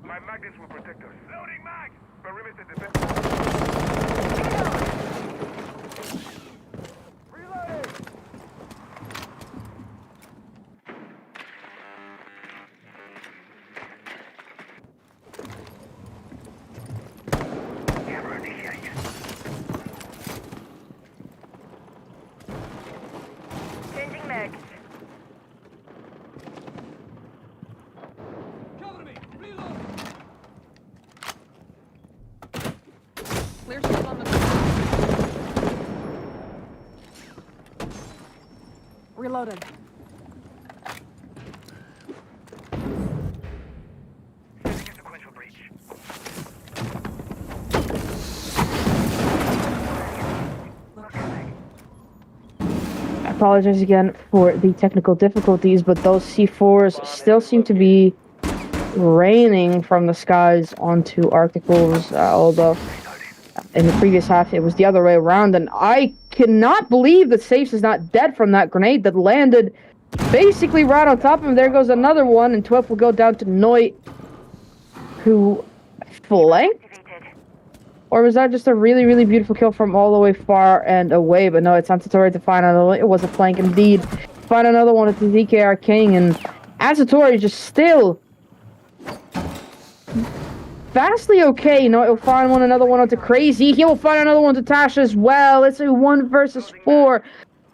My magnets will protect us. Loading mag! Perimeter defense. Reloading! Camera initiated. Changing mags. Cover me. Reload. Clear shield on the reloaded. Setting a sequential breach. I apologize again for the technical difficulties, but those C4s still seem to be raining from the skies onto Arctic Wolves, although in the previous half it was the other way around, and I cannot believe that Safes is not dead from that grenade that landed basically right on top of him. There goes another one, and 12 will go down to Noit, who flanked? Activated. Or was that just a really, really beautiful kill from all the way far and away? But no, it's on Satori to find another one. It was a flank indeed. Find another one at the DKR King, and Satori just still vastly okay. No, he'll find another one onto Crazy. He will find another one to Tasha as well. It's a 1 versus 4.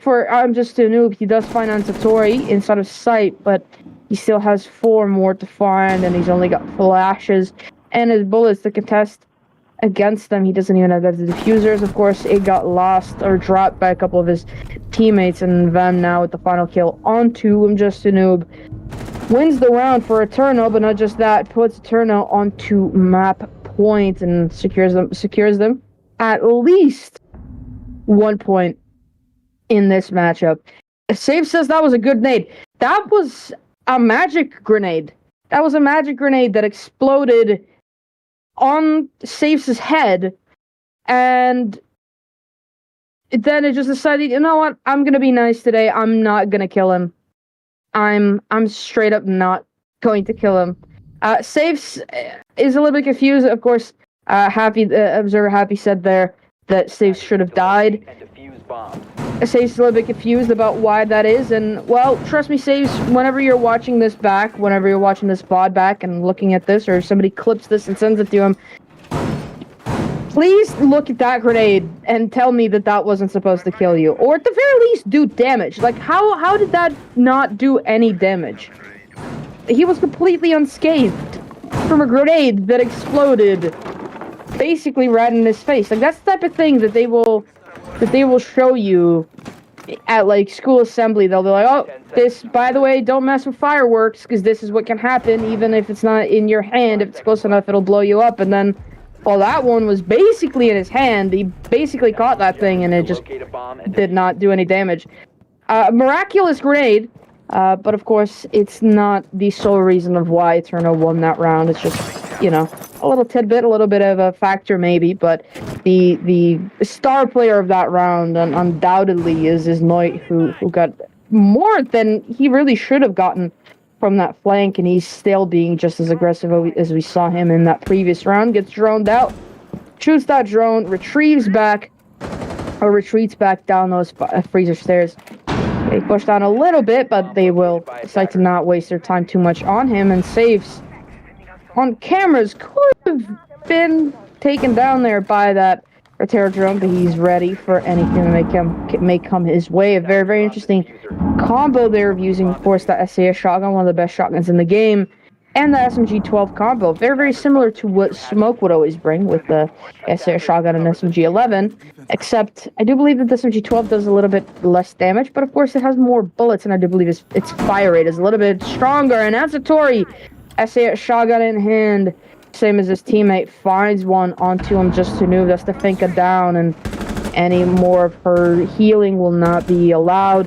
for I'm Just a Noob, he does find Ansatori inside of sight, but he still has 4 more to find, and he's only got flashes and his bullets to contest against them. He doesn't even have the diffusers. Of course, it got lost or dropped by a couple of his teammates, and Van now with the final kill onto I'm Just a Noob. Wins the round for ETERNO, but not just that, puts ETERNO onto map point and secures them at least 1 point in this matchup. Save says that was a good nade. That was a magic grenade. That was a magic grenade that exploded on Safe's head, and then it just decided, you know what, I'm gonna be nice today. I'm not gonna kill him. I'm straight up not going to kill him. Safes is a little bit confused. Of course, Observer Happy said there that Safes should have died. And defuse bombs. Safes a little bit confused about why that is, and well, trust me, Safes, whenever you're watching this back, whenever you're watching this VOD back and looking at this, or somebody clips this and sends it to him, please look at that grenade and tell me that that wasn't supposed to kill you, or at the very least do damage. Like, how did that not do any damage? He was completely unscathed from a grenade that exploded basically right in his face. Like, that's the type of thing that they will show you at like school assembly. They'll be like, oh, this, by the way, don't mess with fireworks, because this is what can happen even if it's not in your hand. If it's close enough, it'll blow you up. And then, well, that one was basically in his hand. He basically caught that thing, and it just did not do any damage. Miraculous grenade, but of course, it's not the sole reason of why ETERNO won that round. It's just, you know, a little tidbit, a little bit of a factor maybe, but the star player of that round undoubtedly is Noit, who got more than he really should have gotten from that flank, and he's still being just as aggressive as we saw him in that previous round. Gets droned out, shoots that drone, retreats back down those freezer stairs. They push down a little bit, but they will decide to not waste their time too much on him, and Saves on cameras could have been taken down there by that Rotero drone, but he's ready for anything that may come his way. A very, very interesting combo there of using, of course, the SAS shotgun, one of the best shotguns in the game, and the SMG-12 combo. Very, very similar to what Smoke would always bring with the SAS shotgun and SMG-11, except I do believe that the SMG-12 does a little bit less damage, but of course it has more bullets, and I do believe its fire rate is a little bit stronger. And Ansatori, SAS shotgun in hand, same as his teammate, finds one onto him just to move. That's the Finka down, and any more of her healing will not be allowed.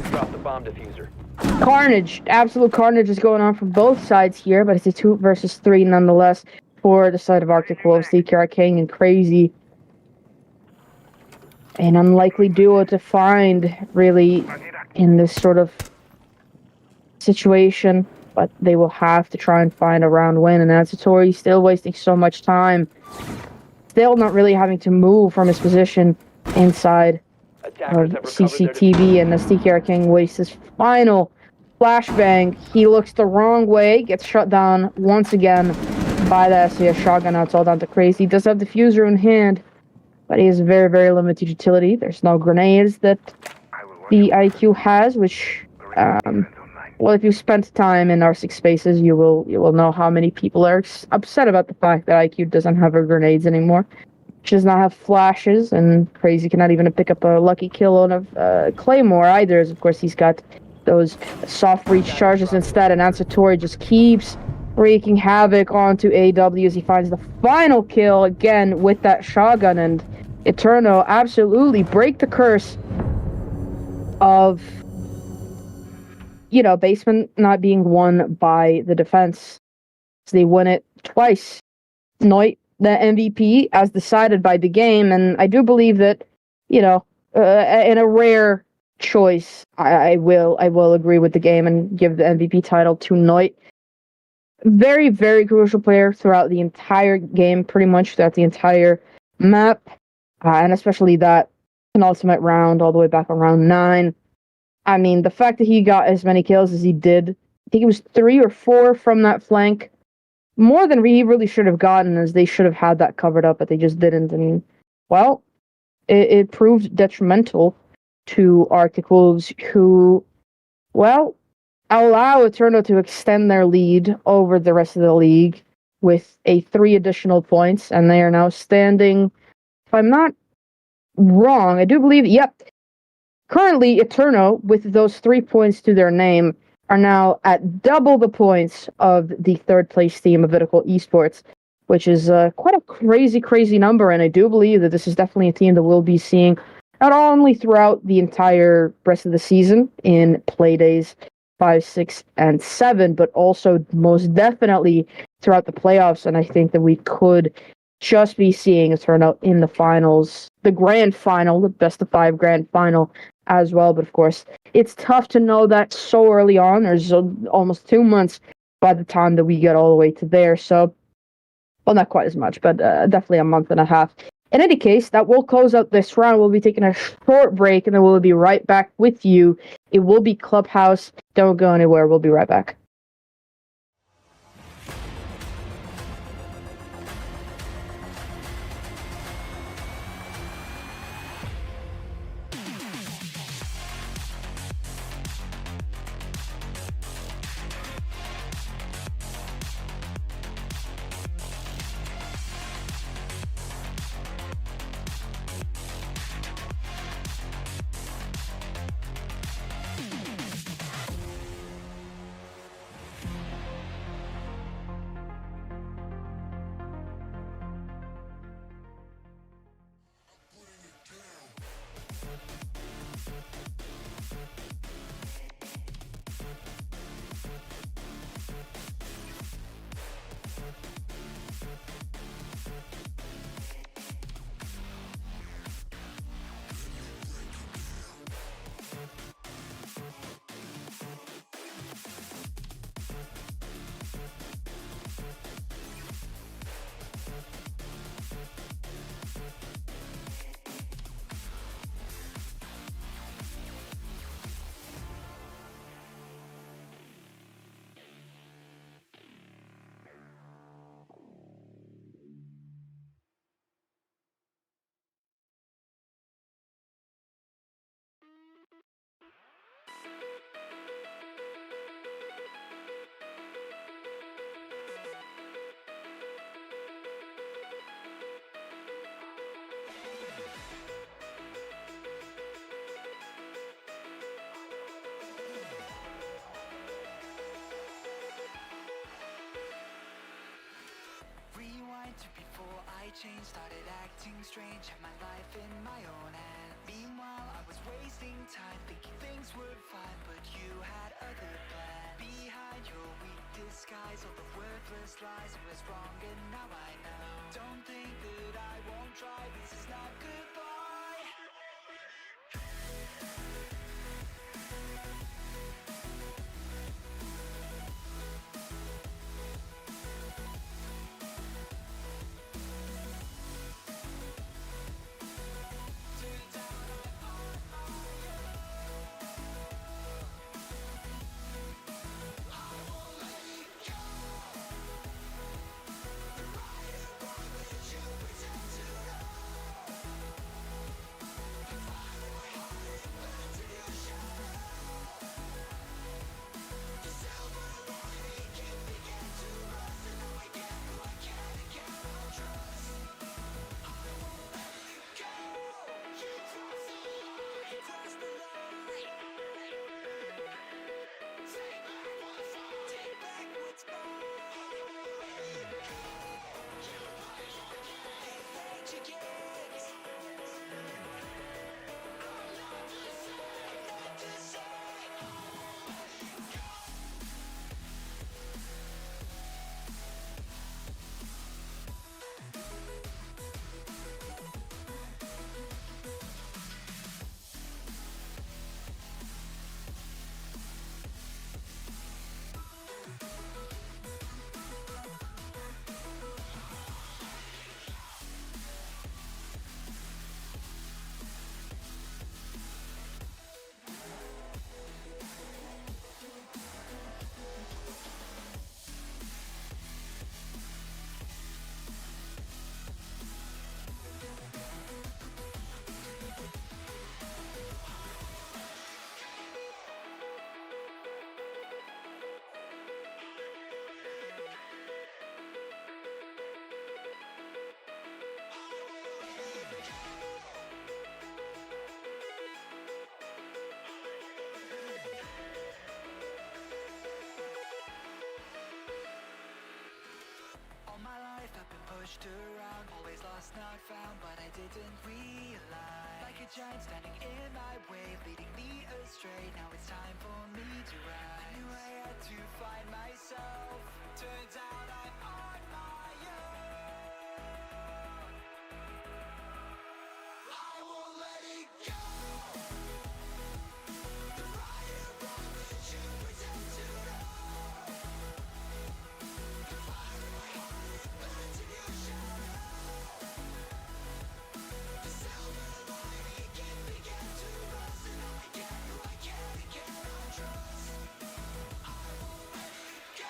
Drop the bomb diffuser. Carnage, absolute carnage is going on from both sides here, but it's a 2 versus 3 nonetheless for the side of Arctic Wolves. DKR King and Crazy. An unlikely duo to find, really, in this sort of situation, but they will have to try and find a round win, and Ansatori still wasting so much time. Still not really having to move from his position inside of CCTV, and as DKR King wastes his final flashbang, he looks the wrong way, gets shut down once again by the SAS shotgun. Now it's all down to Crazy. He does have the diffuser in hand, but he has very, very limited utility. There's no grenades that the IQ has, which, well, if you spent time in R6 spaces, you will know how many people are upset about the fact that IQ doesn't have her grenades anymore. She does not have flashes, and Crazy cannot even pick up a lucky kill on a Claymore either, as of course he's got those soft breach charges instead, and Ansatori just keeps wreaking havoc onto AW as he finds the final kill again with that shotgun, and ETERNO absolutely break the curse of, you know, basement not being won by the defense. So they win it twice. Noit, the MVP, as decided by the game, and I do believe that, you know, in a rare choice, I will agree with the game and give the MVP title to Noit. Very, very crucial player throughout the entire game, pretty much throughout the entire map, and especially that penultimate round, all the way back on round 9. I mean, the fact that he got as many kills as he did, I think it was 3 or 4 from that flank, more than he really should have gotten, as they should have had that covered up, but they just didn't. And, well, it proved detrimental to Arctic Wolves, who, well, allow Eterno to extend their lead over the rest of the league with a 3 additional points, and they are now standing, if I'm not wrong, I do believe, yep. Currently, Eterno, with those 3 points to their name, are now at double the points of the third place team of Vertical Esports, which is quite a crazy, crazy number. And I do believe that this is definitely a team that we'll be seeing not only throughout the entire rest of the season in play days 5, 6, and 7, but also most definitely throughout the playoffs. And I think that we could just be seeing a turnout in the finals, the grand final, the best of 5 grand final as well. But of course, it's tough to know that so early on. There's almost 2 months by the time that we get all the way to there. So, well, not quite as much, but definitely a month and a half. In any case, that will close out this round. We'll be taking a short break, and then we'll be right back with you. It will be Clubhouse. Don't go anywhere. We'll be right back. Rewind to before I changed, started acting strange, had my life in my own hands. Meanwhile, I was wasting time, thinking things were fine, but you had other plans. Behind your weak disguise, all the worthless lies, it was wrong and now I know. Don't think that I won't try, this is not goodbye. pushed around, always lost, not found, but I didn't realize. Like a giant standing in my way, leading me astray. Now it's time for me to rise. I knew I had to find myself. Turns out I'm on my own. I won't let it go. The fire burns that you pretend to know. The fire in my heart, it burns in your shadow. The silver lining it began to rust, and now I get who I can and cannot trust. I won't let it go.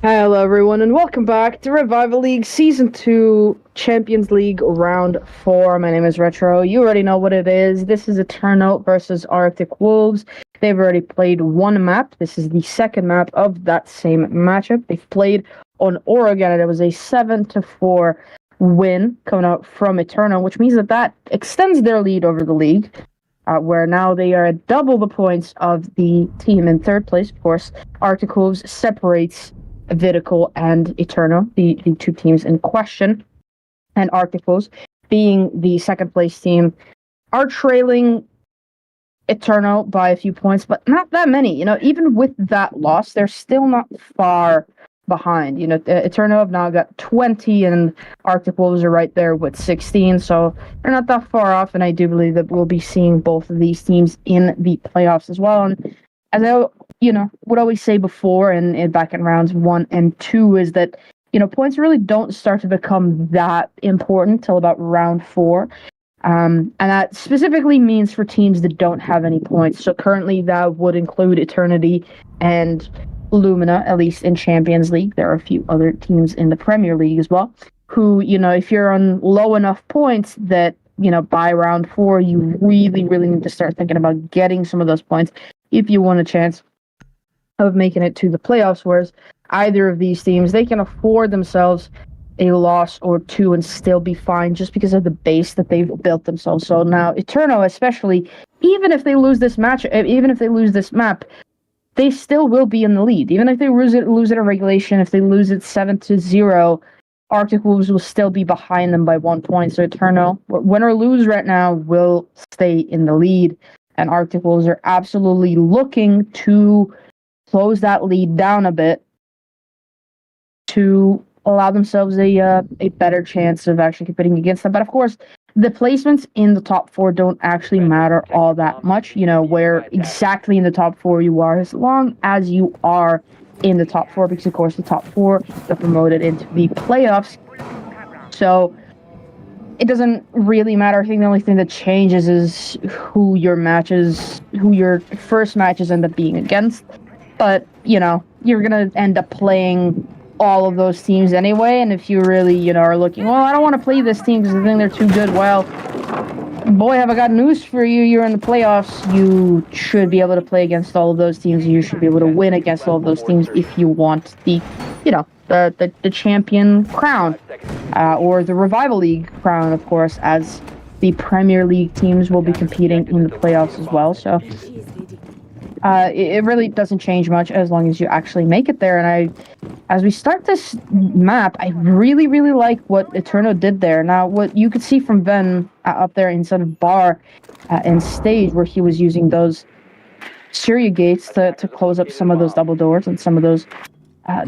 Hello, everyone, and welcome back to Revival League Season 2 Champions League Round 4. My name is Retro. You already know what it is. This is ETERNO versus Arctic Wolves. They've already played one map. This is the second map of that same matchup. They've played on Oregon, and it was a 7-4 win coming out from ETERNO, which means that extends their lead over the league, where now they are at double the points of the team in third place. Of course, Arctic Wolves separates Vidical and ETERNO, the two teams in question, and Arctic Wolves, being the second place team, are trailing ETERNO by a few points, but not that many. Even with that loss, they're still not far behind. ETERNO have now got 20, and Arctic Wolves are right there with 16, so they're not that far off, and I do believe that we'll be seeing both of these teams in the playoffs as well. And as I would always say before and back in rounds 1 and 2 is that, points really don't start to become that important till about round 4. And that specifically means for teams that don't have any points. So currently that would include Eternity and Lumina, at least in Champions League. There are a few other teams in the Premier League as well, who, if you're on low enough points that, by round 4, you really, really need to start thinking about getting some of those points if you want a chance of making it to the playoffs, whereas either of these teams, they can afford themselves a loss or two and still be fine just because of the base that they've built themselves. So now ETERNO, especially, even if they lose this match, even if they lose this map, they still will be in the lead. Even if they lose it in regulation, if they lose it 7-0, Arctic Wolves will still be behind them by 1 point. So ETERNO, win or lose right now, will stay in the lead. And Arctic Wolves are absolutely looking to close that lead down a bit to allow themselves a better chance of actually competing against them. But of course, the placements in the top 4 don't actually matter all that much. You know, where exactly in the top 4 you are, as long as you are in the top 4, because of course the top 4 are promoted into the playoffs. So it doesn't really matter. I think the only thing that changes is who your first matches end up being against. But, you know, you're going to end up playing all of those teams anyway. And if you really, you know, are looking, well, I don't want to play this team because I think they're too good. Well, boy, have I got news for you. You're in the playoffs. You should be able to play against all of those teams. You should be able to win against all of those teams if you want the, you know, the champion crown, or the Revival League crown, of course, as the Premier League teams will be competing in the playoffs as well. So it really doesn't change much as long as you actually make it there. And as we start this map, I really, really like what ETERNO did there. Now, what you could see from Ven up there inside of bar and stage, where he was using those Syria gates to close up some of those double doors and some of those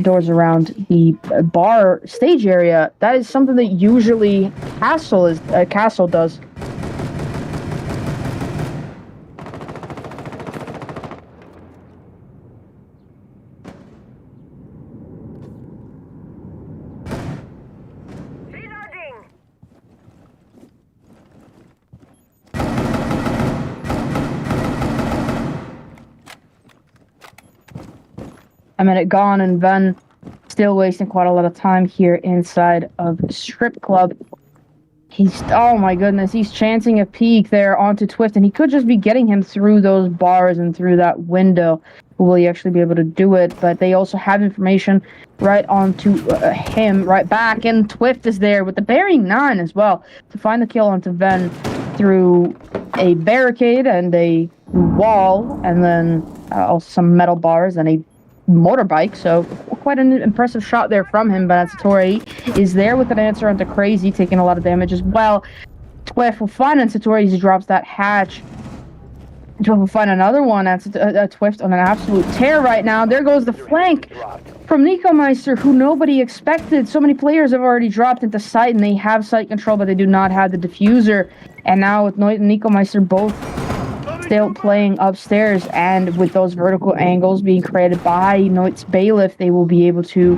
doors around the bar stage area. That is something that usually Castle does. A minute gone, and Ven still wasting quite a lot of time here inside of Strip Club. Oh my goodness, he's chancing a peek there onto Twift, and he could just be getting him through those bars and through that window. Will he actually be able to do it? But they also have information right onto him, right back, and Twift is there with the bearing 9 as well to find the kill onto Ven through a barricade and a wall, and then also some metal bars and a motorbike. So quite an impressive shot there from him. But Satori is there with an answer onto Crazy, taking a lot of damage as well. Twift will find Satori as he drops that hatch. Twift will find another one. That's Twift on an absolute tear right now. There goes the flank from Nico Meister, who nobody expected. So many players have already dropped into site, and they have site control, but they do not have the diffuser. And now with Nico Meister both still playing upstairs, and with those vertical angles being created by Noit's Bailiff, they will be able to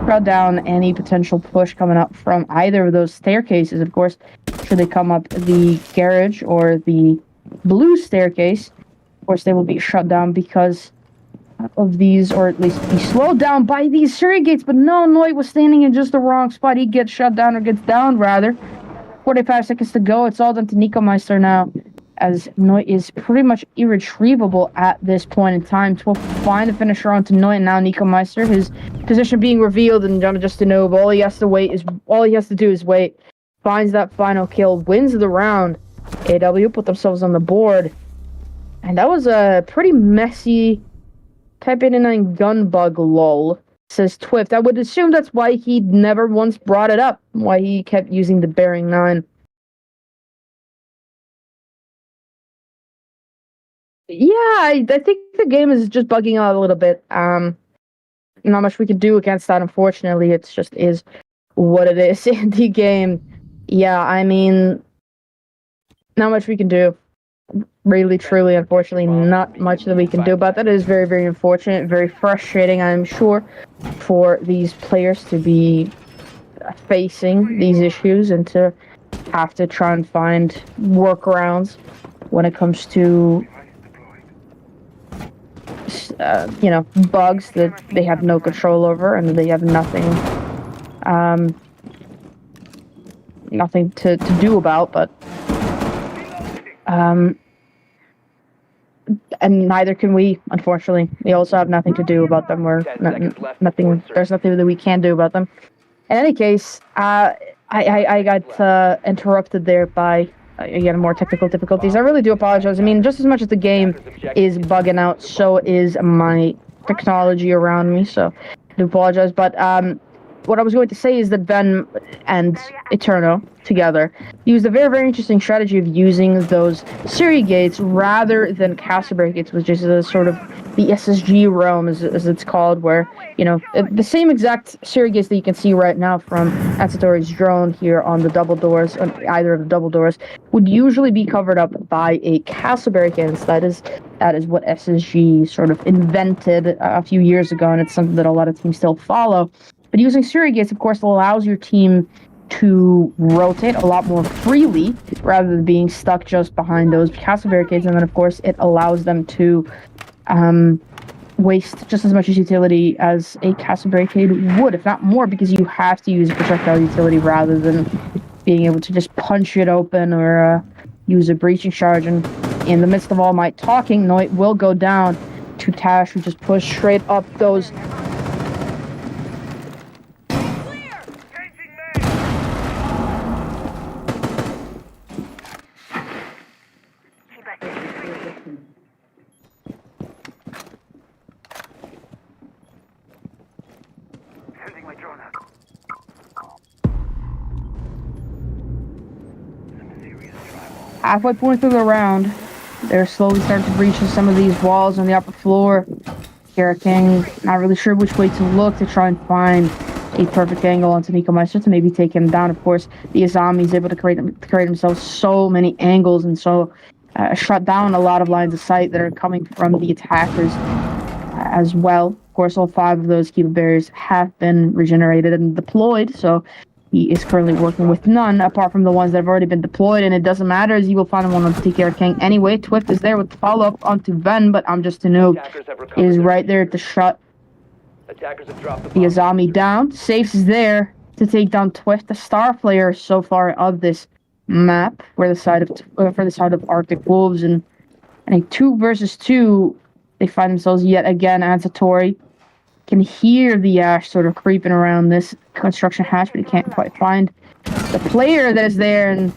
shut down any potential push coming up from either of those staircases. Of course, should they come up the garage or the blue staircase, of course they will be shut down because of these, or at least be slowed down by these Syria gates. But no, Noit was standing in just the wrong spot. He gets shut down, or gets downed rather. 45 seconds to go. It's all done to Nico Meister now, as Noit is pretty much irretrievable at this point in time. To find the finisher onto Noit, and now Nico Meister, his position being revealed, and just to know all he has to do is wait. Finds that final kill, wins the round. AW put themselves on the board, and that was a pretty messy Type 89 gun bug lol, says Twift. I would assume that's why he never once brought it up, why he kept using the bearing 9. Yeah, I think the game is just bugging out a little bit. Not much we can do against that, unfortunately. It just is what it is in the game. Yeah, I mean, not much we can do. Really, truly, unfortunately, not much that we can do about that. It is very, very unfortunate, very frustrating, I'm sure, for these players to be facing these issues and to have to try and find workarounds when it comes to bugs that they have no control over, and they have nothing to do about. But and neither can we, unfortunately. We also have nothing to do about them. Nothing. There's nothing that we can do about them. In any case, I got interrupted there by again more technical difficulties. I really do apologize. I mean, just as much as the game is bugging out, so is my technology around me. So I do apologize. But what I was going to say is that Ven and Eterno together used a very, very interesting strategy of using those Siri gates rather than castle gates, which is a sort of the SSG roam, as it's called, where, you know, the same exact Siri gates that you can see right now from Atsatori's drone here on the double doors, on either of the double doors, would usually be covered up by a castle barricade. That is what SSG sort of invented a few years ago, and it's something that a lot of teams still follow. But using Siri gates, of course, allows your team to rotate a lot more freely rather than being stuck just behind those castle barricades. And then, of course, it allows them to waste just as much utility as a castle barricade would, if not more, because you have to use a projectile utility rather than being able to just punch it open or use a breaching charge. And in the midst of all my talking, Noit will go down to Tash, who just pushed straight up those. Sending my drone out. Halfway point through the round, they're slowly starting to breach some of these walls on the upper floor. Kira King not really sure which way to look to try and find a perfect angle onto Nico Meister to maybe take him down. Of course, the Azami is able to create himself so many angles and so shut down a lot of lines of sight that are coming from the attackers as well. Of course, all 5 of those Kiva barriers have been regenerated and deployed, so he is currently working with none apart from the ones that have already been deployed, and it doesn't matter as he will find one on TKR King anyway. Twift is there with the follow-up onto Ven, but I'm just a noob. Is right there to shut Attackers have dropped the the bomb. Azami down. Safes is there to take down Twift, the star player so far of this map for the side of Arctic Wolves, and in a 2 versus 2, they find themselves yet again. Ansatori can hear the Ash sort of creeping around this construction hatch, but he can't quite find the player that is there, and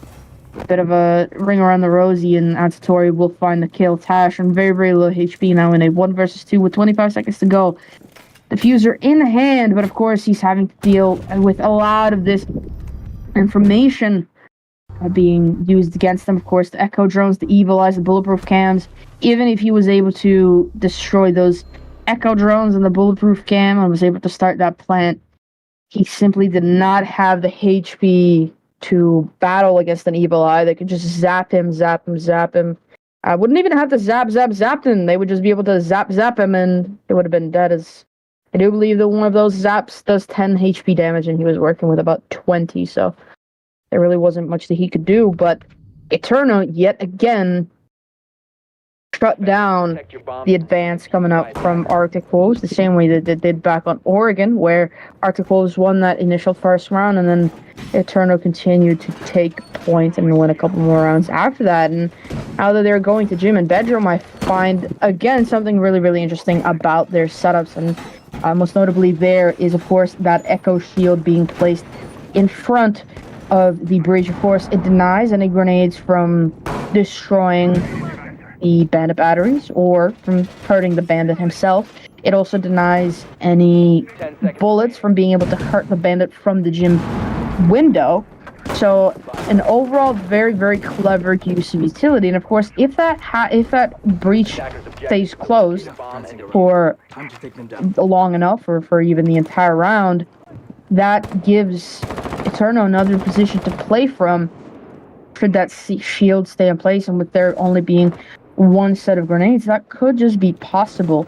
a bit of a ring around the rosy, and Ansatori will find the kill. Tash on very, very low HP now in a 1 versus 2 with 25 seconds to go. Diffuser in hand, but of course he's having to deal with a lot of this information being used against them. Of course, the echo drones, the evil eyes, the bulletproof cams. Even if he was able to destroy those echo drones and the bulletproof cam and was able to start that plant, he simply did not have the HP to battle against an evil eye that could just zap him. I wouldn't even have to zap him. They would just be able to zap him, and it would have been dead. As I do believe that one of those zaps does 10 HP damage, and he was working with about 20, so there really wasn't much that he could do. But ETERNO, yet again, shut down the advance coming up from Arctic Wolves the same way that they did back on Oregon, where Arctic Wolves won that initial first round, and then ETERNO continued to take points and win a couple more rounds after that. And now that they're going to gym and bedroom, I find, again, something really, really interesting about their setups. And most notably there is, of course, that echo shield being placed in front of the bridge. Of course, it denies any grenades from destroying the bandit batteries or from hurting the bandit himself. It also denies any bullets from being able to hurt the bandit from the gym window. So an overall very, very clever use of utility. And of course, if that breach stays closed for long enough, or for even the entire round, that gives ETERNO another position to play from should that shield stay in place. And with there only being one set of grenades, that could just be possible.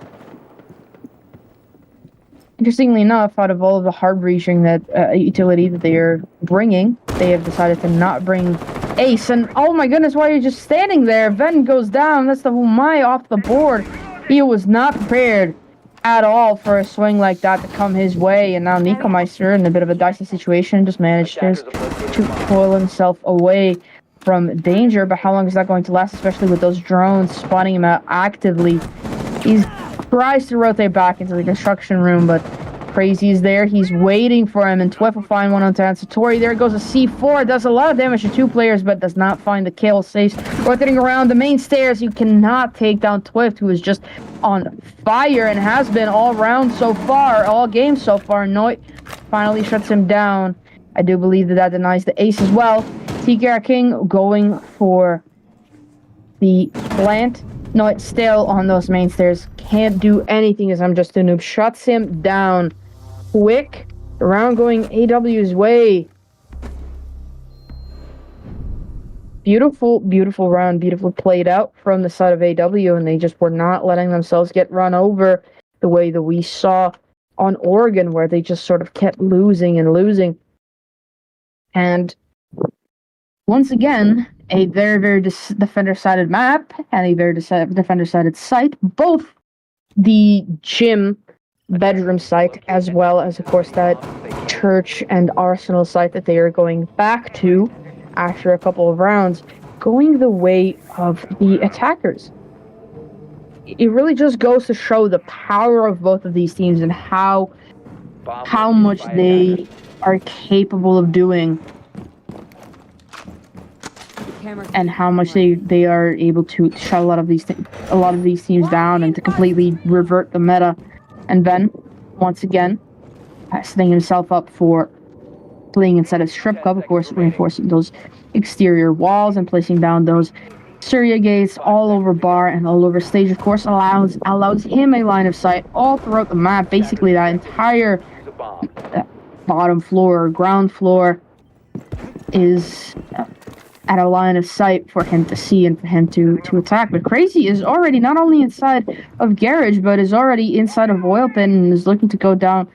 Interestingly enough, out of all of the hard breaching that utility that they are bringing, they have decided to not bring Ace. And oh my goodness, why are you just standing there? Ven goes down. That's the Humai off the board. He was not prepared at all for a swing like that to come his way. And now Nico Meister, in a bit of a dicey situation, just managed to pull himself away from danger. But how long is that going to last, especially with those drones spawning him out actively? He tries to rotate back into the construction room, but Crazy is there. He's waiting for him, and Twiff will find one onto Ansatori. There goes a C4. Does a lot of damage to 2 players, but does not find the kill. Saves rotating around the main stairs. You cannot take down Twiff, who is just on fire and has been all round so far, all games so far. Noit finally shuts him down. I do believe that denies the ace as well. TKR King going for the plant. No, it's still on those main stairs. Can't do anything as I'm just a noob. Shuts him down. Quick. Round going AW's way. Beautiful, beautiful round. Beautifully played out from the side of AW, and they just were not letting themselves get run over the way that we saw on Oregon, where they just sort of kept losing and losing. And once again, a very, very defender-sided map and a very defender-sided site. Both the gym bedroom site as well as, of course, that church and arsenal site that they are going back to after a couple of rounds, going the way of the attackers. It really just goes to show the power of both of these teams and how much they are capable of doing, and how much they are able to shut a lot of these teams down and to completely revert the meta. And Ben, once again, setting himself up for playing inside of Strip Club, of course, reinforcing those exterior walls and placing down those Syria gates all over bar and all over stage, of course, allows him a line of sight all throughout the map. Basically, that entire bottom floor or ground floor is at a line of sight for him to see and for him to attack. But Crazy is already not only inside of Garage, but is already inside of Oil Pit and is looking to go down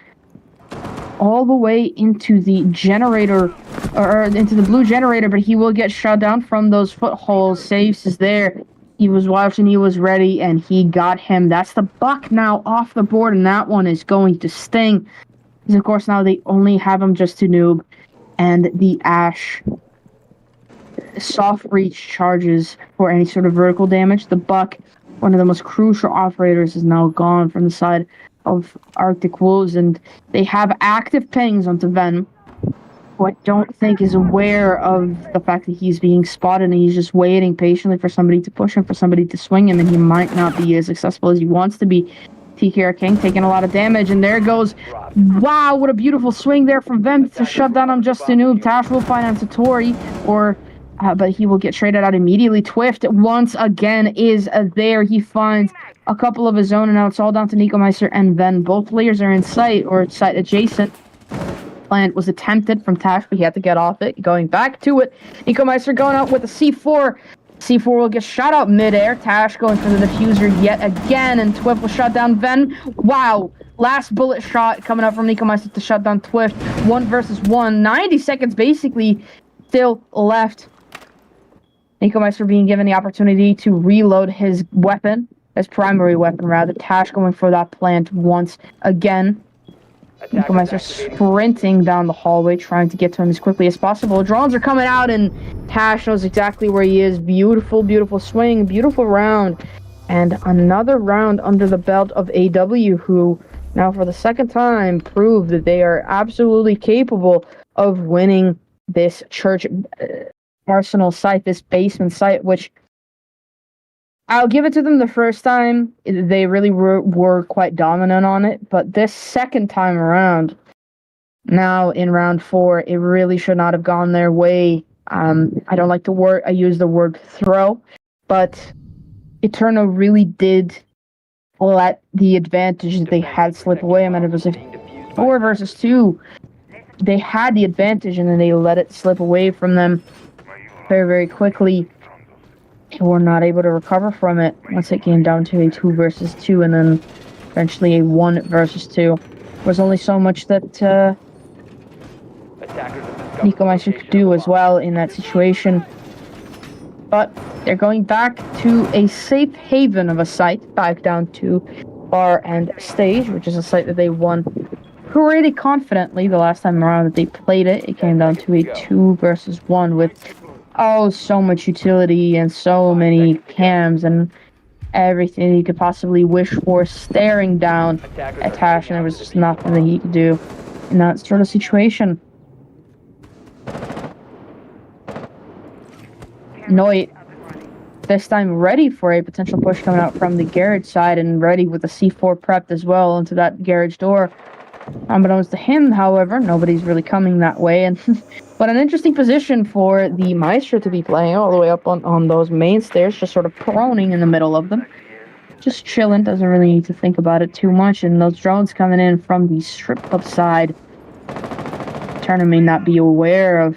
all the way into the generator, or into the blue generator, but he will get shot down from those footholes. Saves is there. He was watching, he was ready, and he got him. That's the buck now off the board, and that one is going to sting. Because, of course, now they only have him just to noob, and the Ash soft reach charges for any sort of vertical damage. The buck, one of the most crucial operators, is now gone from the side of Arctic Wolves, and they have active pings onto Ven, who I don't think is aware of the fact that he's being spotted, and he's just waiting patiently for somebody to push him, for somebody to swing him, and he might not be as successful as he wants to be. TKR King taking a lot of damage, and there goes. Wow, what a beautiful swing there from Ven to shut down on just a noob. Tash will find Satori, but he will get traded out immediately. Twift once again is there. He finds a couple of his own, and now it's all down to Nico Meister and Ven. Both players are in sight, or sight adjacent. Plant was attempted from Tash, but he had to get off it. Going back to it. Nico Meister going out with a C4. C4 will get shot out midair. Tash going for the diffuser yet again, and Twift will shut down Ven. Wow. Last bullet shot coming up from Nico Meister to shut down Twift. 1 versus 1. 90 seconds basically still left. Nico Meister being given the opportunity to reload his weapon, his primary weapon rather. Tash going for that plant once again. Nico Meister sprinting down the hallway, trying to get to him as quickly as possible. Drones are coming out, and Tash knows exactly where he is. Beautiful, beautiful swing, beautiful round. And another round under the belt of AW, who now for the second time proved that they are absolutely capable of winning this church arsenal site, this basement site, which I'll give it to them the first time. They really were quite dominant on it, but this second time around, now in round 4, it really should not have gone their way. I don't like the word, I use the word throw, but ETERNO really did let the advantage that they had slip away. I mean, it was a 4 versus 2. They had the advantage, and then they let it slip away from them very, very quickly. Were not able to recover from it once it came down to a 2 versus 2, and then eventually a 1 versus 2. There was only so much that Nico Meister could do as well in that situation. But they're going back to a safe haven of a site, back down to bar and stage, which is a site that they won pretty confidently the last time around that they played it. It came down to a 2 versus 1 with so much utility and so many cams and everything you could possibly wish for staring down at Tash, and there was just nothing that he could do in that sort of situation. Noit, this time ready for a potential push coming out from the garage side, and ready with the C4 prepped as well into that garage door. Unbeknownst to him, however, nobody's really coming that way, and but an interesting position for the Maestro to be playing all the way up on those main stairs, just sort of proning in the middle of them. Just chilling, doesn't really need to think about it too much, and those drones coming in from the strip club side. Turner may not be aware of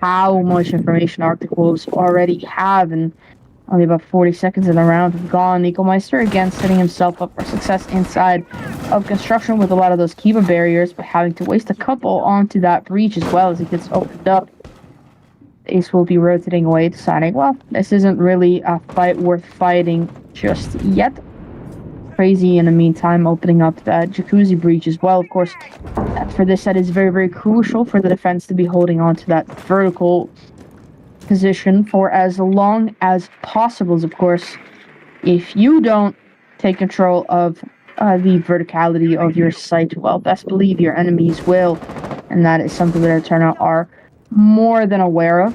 how much information Arctic Wolves already have, and only about 40 seconds in the round have gone. Nico Meister again setting himself up for success inside of construction with a lot of those Kiva barriers, but having to waste a couple onto that breach as well as it gets opened up. Ace will be rotating away, deciding, well, this isn't really a fight worth fighting just yet. Crazy in the meantime opening up that jacuzzi breach as well. Of course, for this set is very, very crucial for the defense to be holding on to that vertical position for as long as possible. Of course, if you don't take control of the verticality of your site, well, best believe your enemies will, and that is something that ETERNO are more than aware of,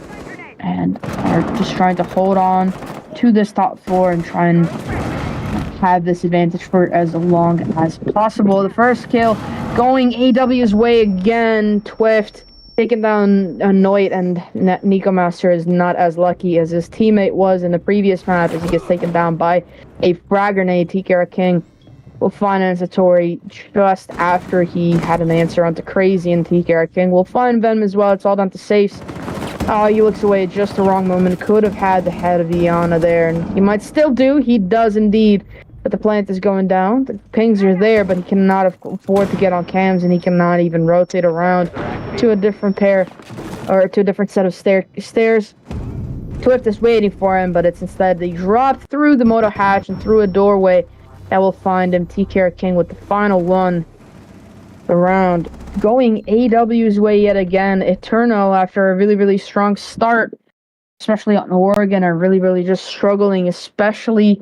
and are just trying to hold on to this top floor and try and have this advantage for as long as possible. The first kill going AW's way again. Twift taking down Noit, and Nico Master is not as lucky as his teammate was in the previous map as he gets taken down by a frag grenade. TK King will find an Satori just after he had an answer onto Crazy, and TK King will find Venom as well. It's all down to safes. Oh, he looks away at just the wrong moment. Could have had the head of Iana there, and he might still do. He does indeed. But the plant is going down. The pings are there, but he cannot afford to get on cams, and he cannot even rotate around to a different pair, or to a different set of stairs. Twift is waiting for him, but it's instead they drop through the moto hatch and through a doorway that will find him. TK King with the final one. The round going AW's way yet again. ETERNO, after a really, really strong start, especially on Oregon, are really, really just struggling, especially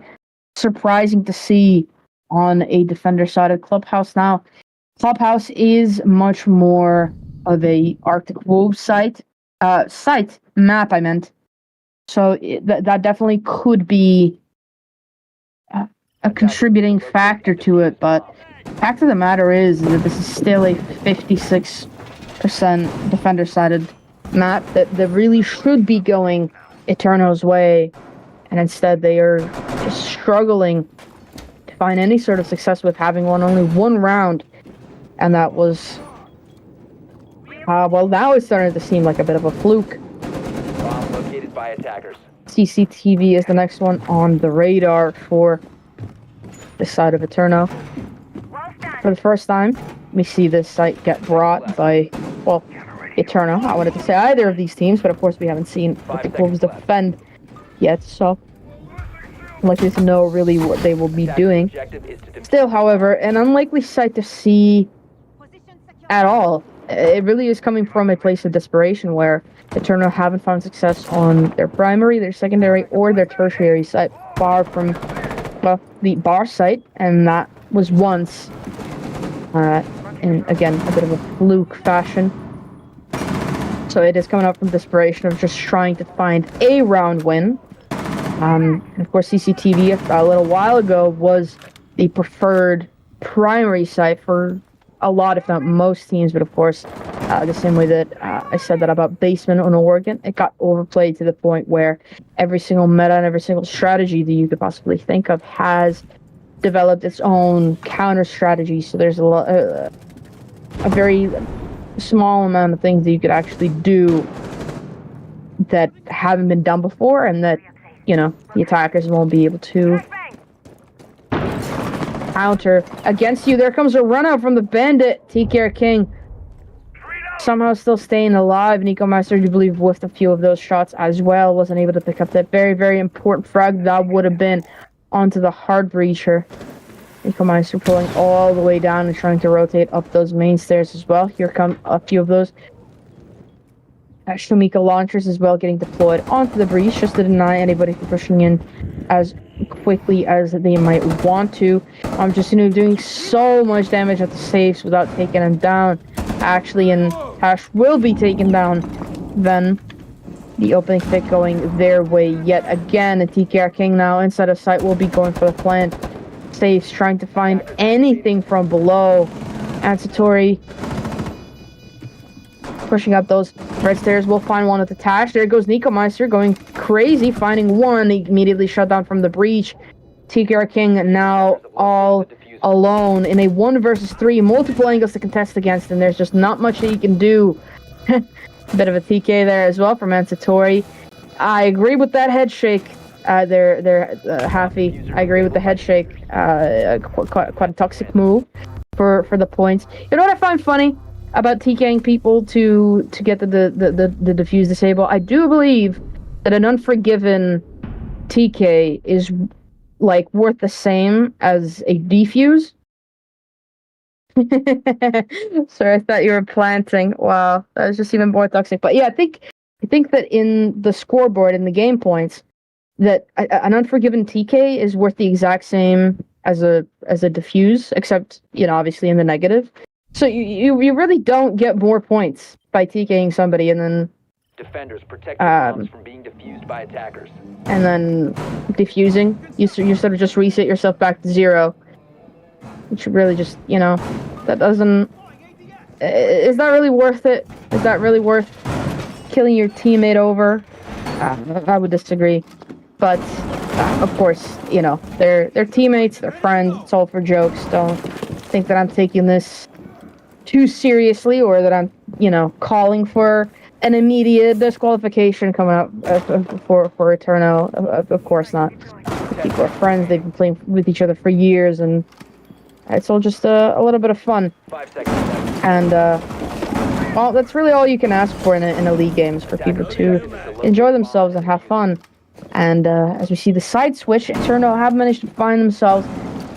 surprising to see on a defender side of Clubhouse. Now, Clubhouse is much more of a Arctic Wolves site map, I meant. So that definitely could be a contributing factor to it, but fact of the matter is that this is still a 56% defender-sided map that really should be going ETERNO's way, and instead they are just struggling to find any sort of success with having won only one round, and that was well, now it's starting to seem like a bit of a fluke. Bomb located by attackers. CCTV is the next one on the radar for this side of ETERNO. For the first time, we see this site get brought by, well, ETERNO. I wanted to say either of these teams, but of course we haven't seen the Wolves defend yet, so I'm likely to know really what they will be doing. Still, however, an unlikely sight to see at all. It really is coming from a place of desperation where ETERNO haven't found success on their primary, their secondary, or their tertiary site, far from, well, the bar site, and that was once, in, again, a bit of a fluke fashion. So it is coming up from desperation of just trying to find a round win. And of course, CCTV a little while ago was the preferred primary site for a lot, if not most teams, but of course, the same way that I said that about Basement on Oregon, it got overplayed to the point where every single meta and every single strategy that you could possibly think of has developed its own counter strategy. So there's a very small amount of things that you could actually do that haven't been done before, and that, you know, the attackers won't be able to counter against you. There comes a run out from the bandit. TK King somehow still staying alive. Nico Meister, you believe, whiffed a few of those shots as well. Wasn't able to pick up that very, very important frag that would have been onto the hard breacher. Nico Meister pulling all the way down and trying to rotate up those main stairs as well. Here come a few of those Shumika launchers as well, getting deployed onto the breach just to deny anybody from pushing in as quickly as they might want to. Just doing so much damage at the safes without taking them down. Actually, and Tash will be taken down. Then the opening pick going their way yet again. And TKR King now inside of sight will be going for the plant. Safes trying to find anything from below. and Satori pushing up those red stairs. We'll find one at the Tash. There goes Nico Meister going crazy, finding one. He immediately shut down from the breach. TKR King now all alone in a 1 versus 3. Multiple angles to contest against, and there's just not much that he can do. Bit of a TK there as well from Ansatori. I agree with that head shake. Happy. I agree with the head shake. Quite a toxic move for the points. You know what I find funny about TKing people to get the defuse disable? I do believe that an Unforgiven TK is like worth the same as a defuse. Sorry, I thought you were planting. Wow, that was just even more toxic. But yeah, I think that in the scoreboard, in the game points, that an Unforgiven TK is worth the exact same as a defuse, except, you know, obviously in the negative. So you really don't get more points by TKing somebody and then Defenders protect your bombs from being defused by attackers. and then defusing. You sort of just reset yourself back to 0, which really just, you know, that doesn't. Is that really worth it? Is that really worth killing your teammate over? I would disagree. But of course, you know, they're teammates, they're friends. It's all for jokes. Don't think that I'm taking this too seriously, or that I'm, you know, calling for an immediate disqualification coming up for ETERNO. Of course not. People are friends. They've been playing with each other for years, and it's all just a little bit of fun. 5 seconds left. And well, that's really all you can ask for in a league game, is for people to enjoy themselves and have fun. And as we see the side switch, ETERNO have managed to find themselves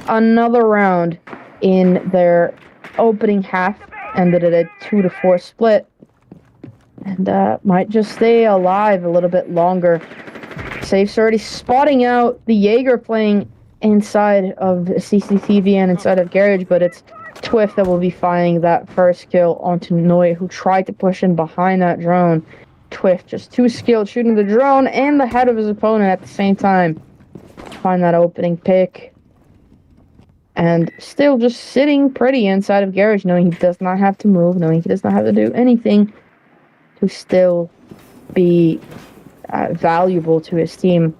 another round in their opening half, ended at a 2-4 split, and might just stay alive a little bit longer. Safe's already spotting out the Jaeger playing inside of CCTV and inside of Garage, but it's Twiff that will be finding that first kill onto Noi, who tried to push in behind that drone. Twiff just too skilled, shooting the drone and the head of his opponent at the same time. Find that opening pick. And still just sitting pretty inside of Garage, knowing he does not have to move, knowing he does not have to do anything to still be valuable to his team.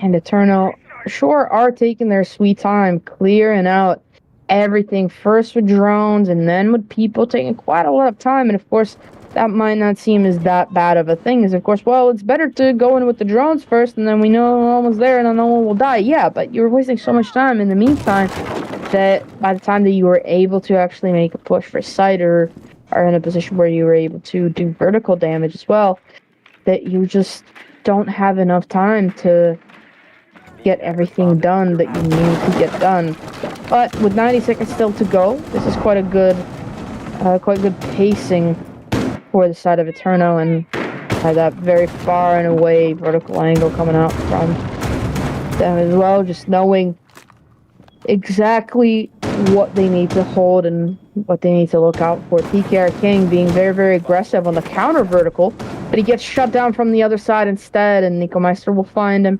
And ETERNO sure are taking their sweet time, clearing out everything, first with drones and then with people, taking quite a lot of time. And of course, that might not seem as that bad of a thing, as of course, well, it's better to go in with the drones first, and then we know we're almost there, and then no one will die. Yeah, but you're wasting so much time in the meantime that by the time that you were able to actually make a push for sight, or are in a position where you were able to do vertical damage as well, that you just don't have enough time to get everything done that you need to get done. But with 90 seconds still to go, this is quite good pacing for the side of ETERNO, and that very far and away vertical angle coming out from them as well, just knowing exactly what they need to hold and what they need to look out for. TKR King being very, very aggressive on the counter vertical, but he gets shut down from the other side instead, and Nico Meister will find him.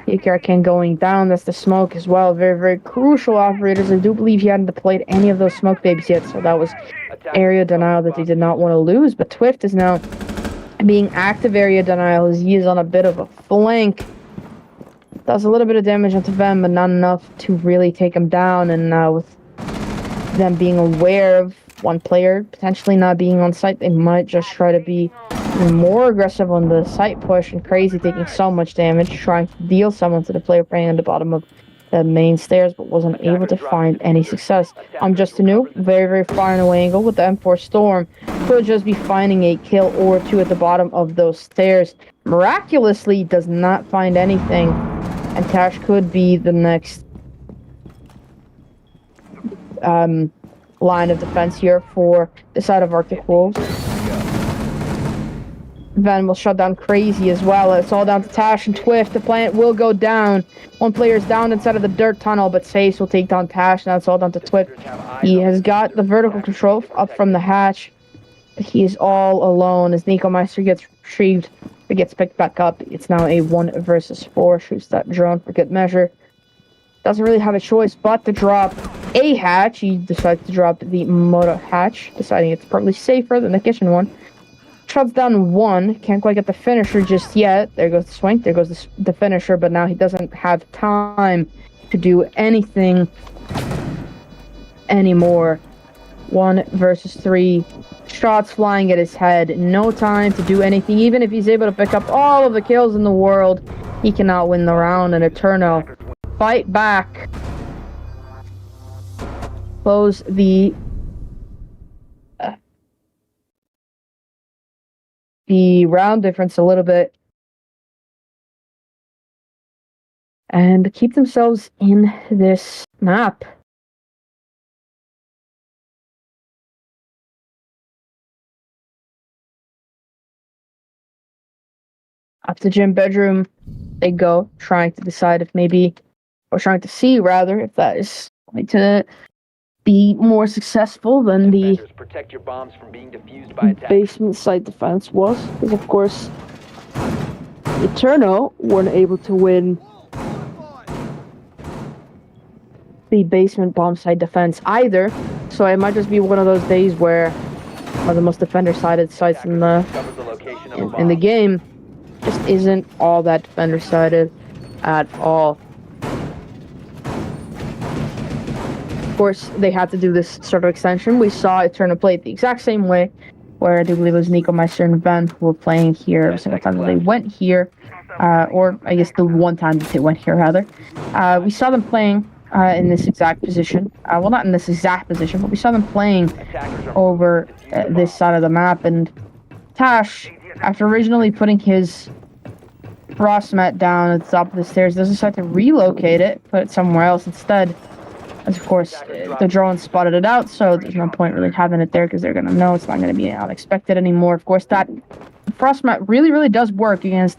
TKR King going down, that's the smoke as well. Very, very crucial operators. I do believe he hadn't deployed any of those smoke babies yet, so that was area denial that they did not want to lose. But Twift is now being active area denial as he is on a bit of a flank. Does a little bit of damage onto Vem, but not enough to really take him down. And with them being aware of one player potentially not being on site, they might just try to be more aggressive on the site push. And Crazy taking so much damage, trying to deal someone to the player praying at the bottom of the main stairs, but wasn't able to find any success. Just a new, very, very far and away angle with the M4 Storm. Could just be finding a kill or two at the bottom of those stairs. Miraculously does not find anything, and Tash could be the next line of defense here for the side of Arctic Wolves. Van will shut down Crazy as well. It's all down to Tash and Twift. The plant will go down. One player is down inside of the dirt tunnel, but Face will take down Tash. Now it's all down to Twift. He has got the vertical control up from the hatch, but he is all alone as Nico Meister gets retrieved. It gets picked back up. It's now a 1 versus 4. Shoots that drone for good measure. doesn't really have a choice but to drop a hatch. He decides to drop the motor hatch, deciding it's probably safer than the kitchen one. Shuts down one. Can't quite get the finisher just yet. There goes the swing. There goes the finisher, but now he doesn't have time to do anything anymore. 1 versus 3. Shots flying at his head. No time to do anything. Even if he's able to pick up all of the kills in the world, he cannot win the round. And ETERNO fight back. Close the round difference a little bit. And keep themselves in this map. Up to gym bedroom they go, trying to decide if maybe, or trying to see rather, if that is going to be more successful than the Protect your bombs from being defused by attackers. basement side defense was. Because of course, ETERNO weren't able to win the basement bomb side defense either. So it might just be one of those days where one of the most defender-sided sites in the game just isn't all that defender-sided at all. Of course, they had to do this sort of extension. We saw ETERNO play it the exact same way, where I do believe it was Nico Meister and Van who were playing here every single time that they went here, or I guess the one time that they went here, rather. We saw them playing in this exact position. Well, not in this exact position, but we saw them playing over this side of the map, and Tash, after originally putting his frost mat down at the top of the stairs, does decide to relocate it, put it somewhere else instead. As of course, the drone spotted it out, so there's no point really having it there because they're going to know it's not going to be unexpected anymore. Of course, that frost mat really does work against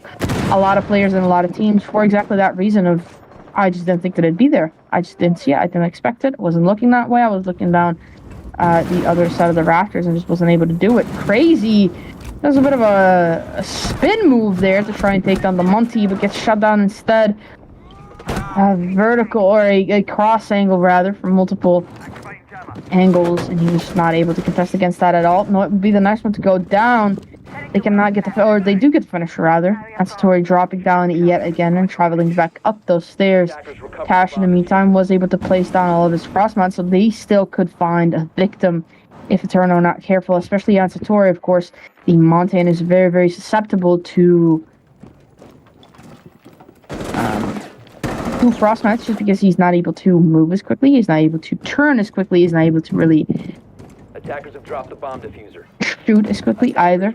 a lot of players and a lot of teams for exactly that reason of, I just didn't think that it'd be there. I just didn't see it. I didn't expect it. I wasn't looking that way. I was looking down the other side of the rafters and just wasn't able to do it. Crazy. There's a bit of a spin move there to try and take down the Monty, but gets shut down instead. A vertical, or a cross angle rather, from multiple angles, and he was not able to contest against that at all. No, it would be the next one to go down. They cannot get the, or they do get the finisher rather. Satori dropping down yet again and traveling back up those stairs. Tash, in the meantime, was able to place down all of his frost mats, so they still could find a victim if ETERNO not careful, especially Satori, of course. The Mountain is very susceptible to frost mats just because he's not able to move as quickly, he's not able to turn as quickly, he's not able to really Attackers have dropped the bomb diffuser. shoot as quickly either.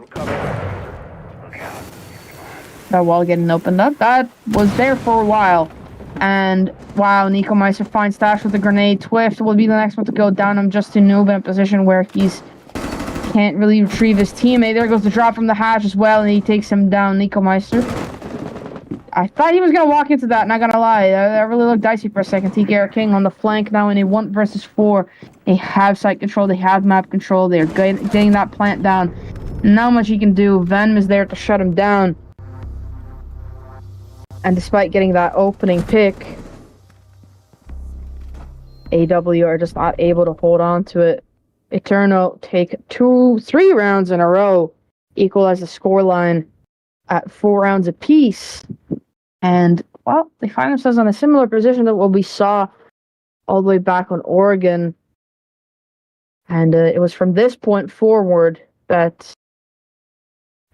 That wall getting opened up, that was there for a while. And wow, Nico Meister finds Tash with a grenade. Twift will be the next one to go down. I'm just a noob in a position where he's can't really retrieve his teammate. There goes the drop from the hatch as well, and he takes him down, Nico Meister. I thought he was going to walk into that, not going to lie. That really looked dicey for a second. TKR King on the flank now in a 1 versus 4. They have site control, they have map control, they're getting that plant down. Not much he can do. Venom is there to shut him down. And despite getting that opening pick, AW are just not able to hold on to it. ETERNO take 3 rounds in a row, equalize the scoreline at 4 rounds apiece. And, well, they find themselves in a similar position to what we saw all the way back on Oregon. And it was from this point forward that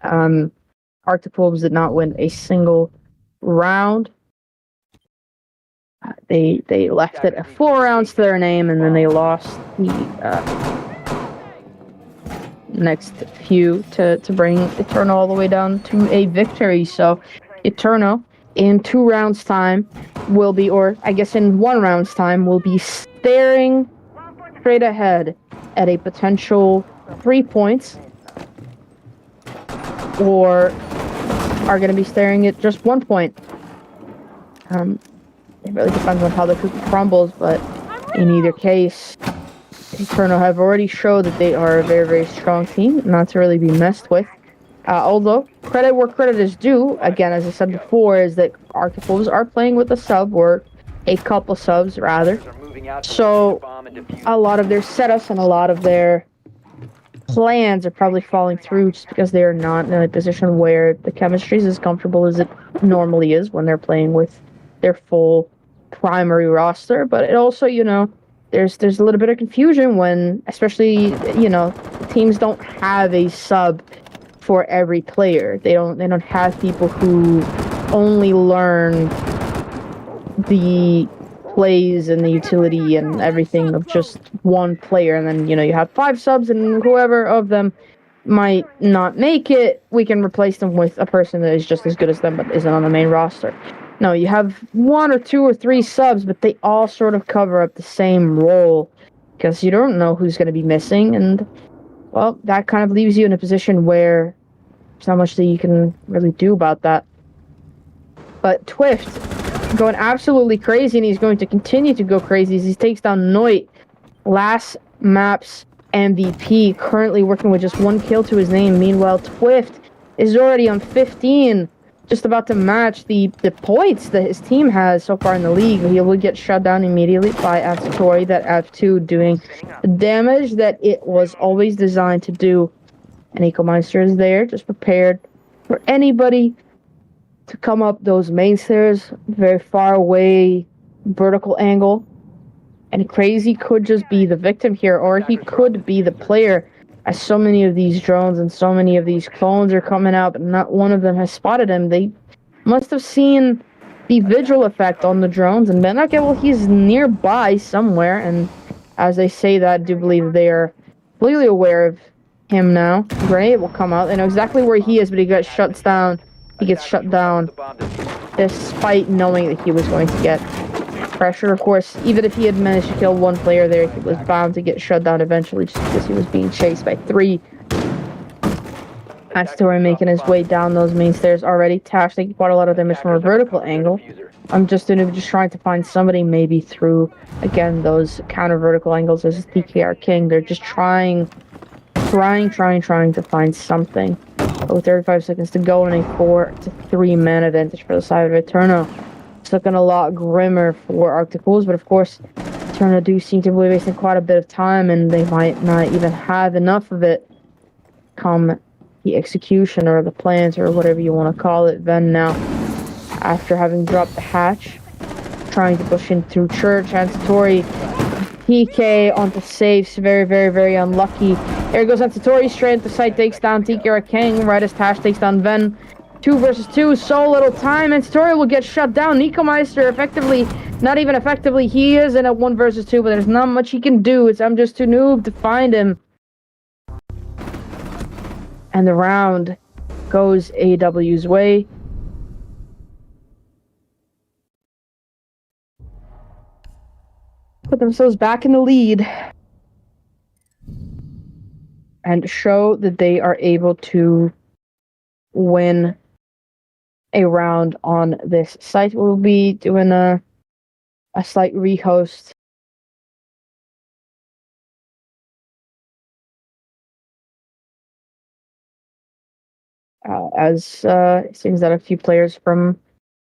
Arctic Wolves did not win a single round. They left it at 4 rounds to their name, and then they lost the next few to bring ETERNO all the way down to a victory. So ETERNO in 2 rounds time will be, or I guess in 1 round's time, will be staring straight ahead at a potential 3 points, or are going to be staring at just 1 point. It really depends on how the cookie crumbles, but in either case, ETERNO have already showed that they are a very strong team, not to really be messed with. Although, credit where credit is due, again, as I said before, is that Arctic Wolves are playing with a sub, where a couple subs rather. Are moving out to So, locate a bomb and defuse a lot of their setups and a lot of their plans are probably falling through just because they are not in a position where the chemistry is as comfortable as it normally is when they're playing with their full primary roster. But it also, there's a little bit of confusion when, especially, teams don't have a sub for every player. They don't have people who only learn the plays and the utility and everything of just one player, and then you have 5 subs and whoever of them might not make it, we can replace them with a person that is just as good as them but isn't on the main roster. No, you have 1 or 2 or 3 subs, but they all sort of cover up the same role because you don't know who's going to be missing, and well, that kind of leaves you in a position where there's not much that you can really do about that. But Twift going absolutely crazy, and he's going to continue to go crazy as he takes down Noit, last map's MVP, currently working with just 1 kill to his name. Meanwhile, Twift is already on 15, just about to match the points that his team has so far in the league. He will get shut down immediately by F2, that F2 doing the damage that it was always designed to do. And EcoMeister is there, just prepared for anybody to come up those main stairs, very far away, vertical angle. And Crazy could just be the victim here, or he could be the player, as so many of these drones and so many of these clones are coming out, but not one of them has spotted him. They must have seen the vigil effect on the drones and been, okay, well, he's nearby somewhere. And as they say that, I do believe they are completely aware of him now. Grenade will come out. They know exactly where he is, but he gets shut down. He gets shut down despite knowing that he was going to get pressure. Of course, even if he had managed to kill 1 player there, he was bound to get shut down eventually just because he was being chased by 3. Astori making his way down those main stairs already. Tash taking quite a lot of damage from a vertical angle. I'm just trying to find somebody maybe through, again, those counter vertical angles as TKR King. They're just trying to find something. With 35 seconds to go and a 4-3 man advantage for the side of Eterno. It's looking a lot grimmer for Arctic Wolves, but of course, Eterno do seem to be wasting quite a bit of time, and they might not even have enough of it come the execution or the plans or whatever you want to call it. Then now, after having dropped the hatch, trying to push in through church, and Satori PK onto safes, very, very, very unlucky. There goes Satori straight into sight, takes down Tikira King, right as Tash takes down Ven. 2 versus 2, so little time, and Satori will get shut down. Nikomeister effectively, not even effectively, he is in a 1 versus 2, but there's not much he can do. I'm just too noob to find him. And the round goes AW's way. Put themselves back in the lead and show that they are able to win a round on this site. We'll be doing a slight rehost as it seems that a few players from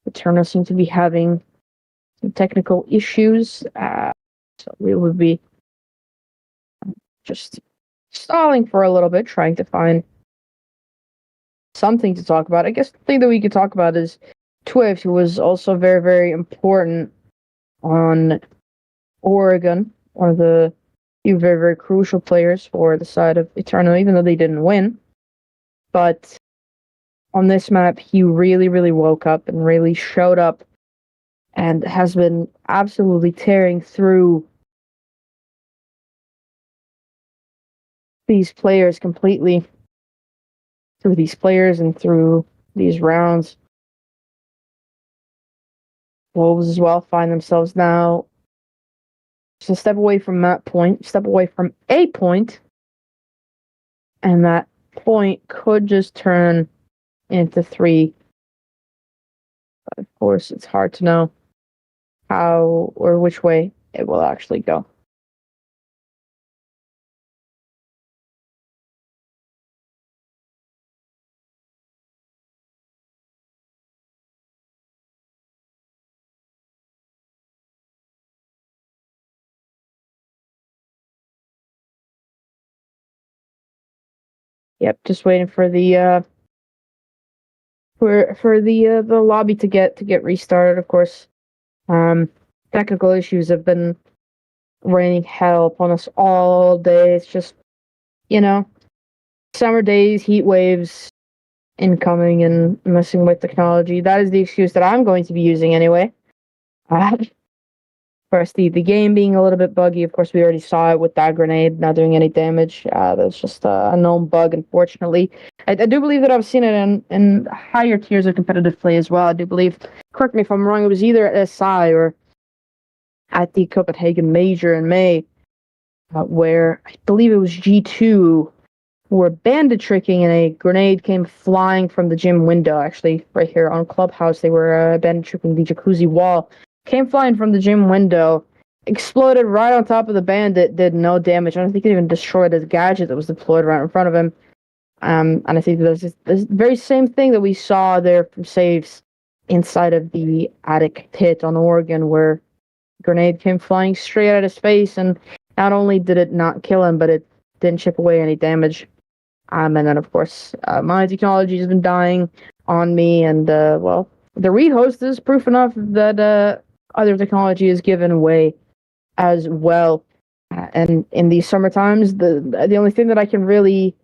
ETERNO seem to be having some technical issues. So we would be just stalling for a little bit, trying to find something to talk about. I guess the thing that we could talk about is Twift, who was also very, very important on Oregon, one of the few very, very crucial players for the side of ETERNO, even though they didn't win. But on this map, he really, really woke up and really showed up and has been absolutely tearing through these players completely, through these players and through these rounds. Wolves as well find themselves now just a step away from that point, step away from a point, and that point could just turn into 3. But of course, it's hard to know how or which way it will actually go. Yep, just waiting for the the lobby to get restarted. Of course, technical issues have been raining hell upon us all day. It's just, summer days, heat waves incoming and messing with technology. That is the excuse that I'm going to be using anyway. First, the game being a little bit buggy. Of course, we already saw it with that grenade not doing any damage. That's just a known bug, unfortunately. I do believe that I've seen it in higher tiers of competitive play as well. I do believe, correct me if I'm wrong, it was either at SI or at the Copenhagen Major in May, where I believe it was G2, were bandit tricking and a grenade came flying from the gym window. Actually, right here on Clubhouse, they were bandit tricking the jacuzzi wall. Came flying from the gym window, exploded right on top of the bandit, did no damage. I don't think it even destroyed his gadget that was deployed right in front of him. And I think there's this very same thing that we saw there from saves inside of the attic pit on Oregon, where grenade came flying straight at his face, and not only did it not kill him, but it didn't chip away any damage. And then, of course, my technology has been dying on me, and, well, the rehost is proof enough that other technology is given way as well. And in these summer times, the only thing that I can really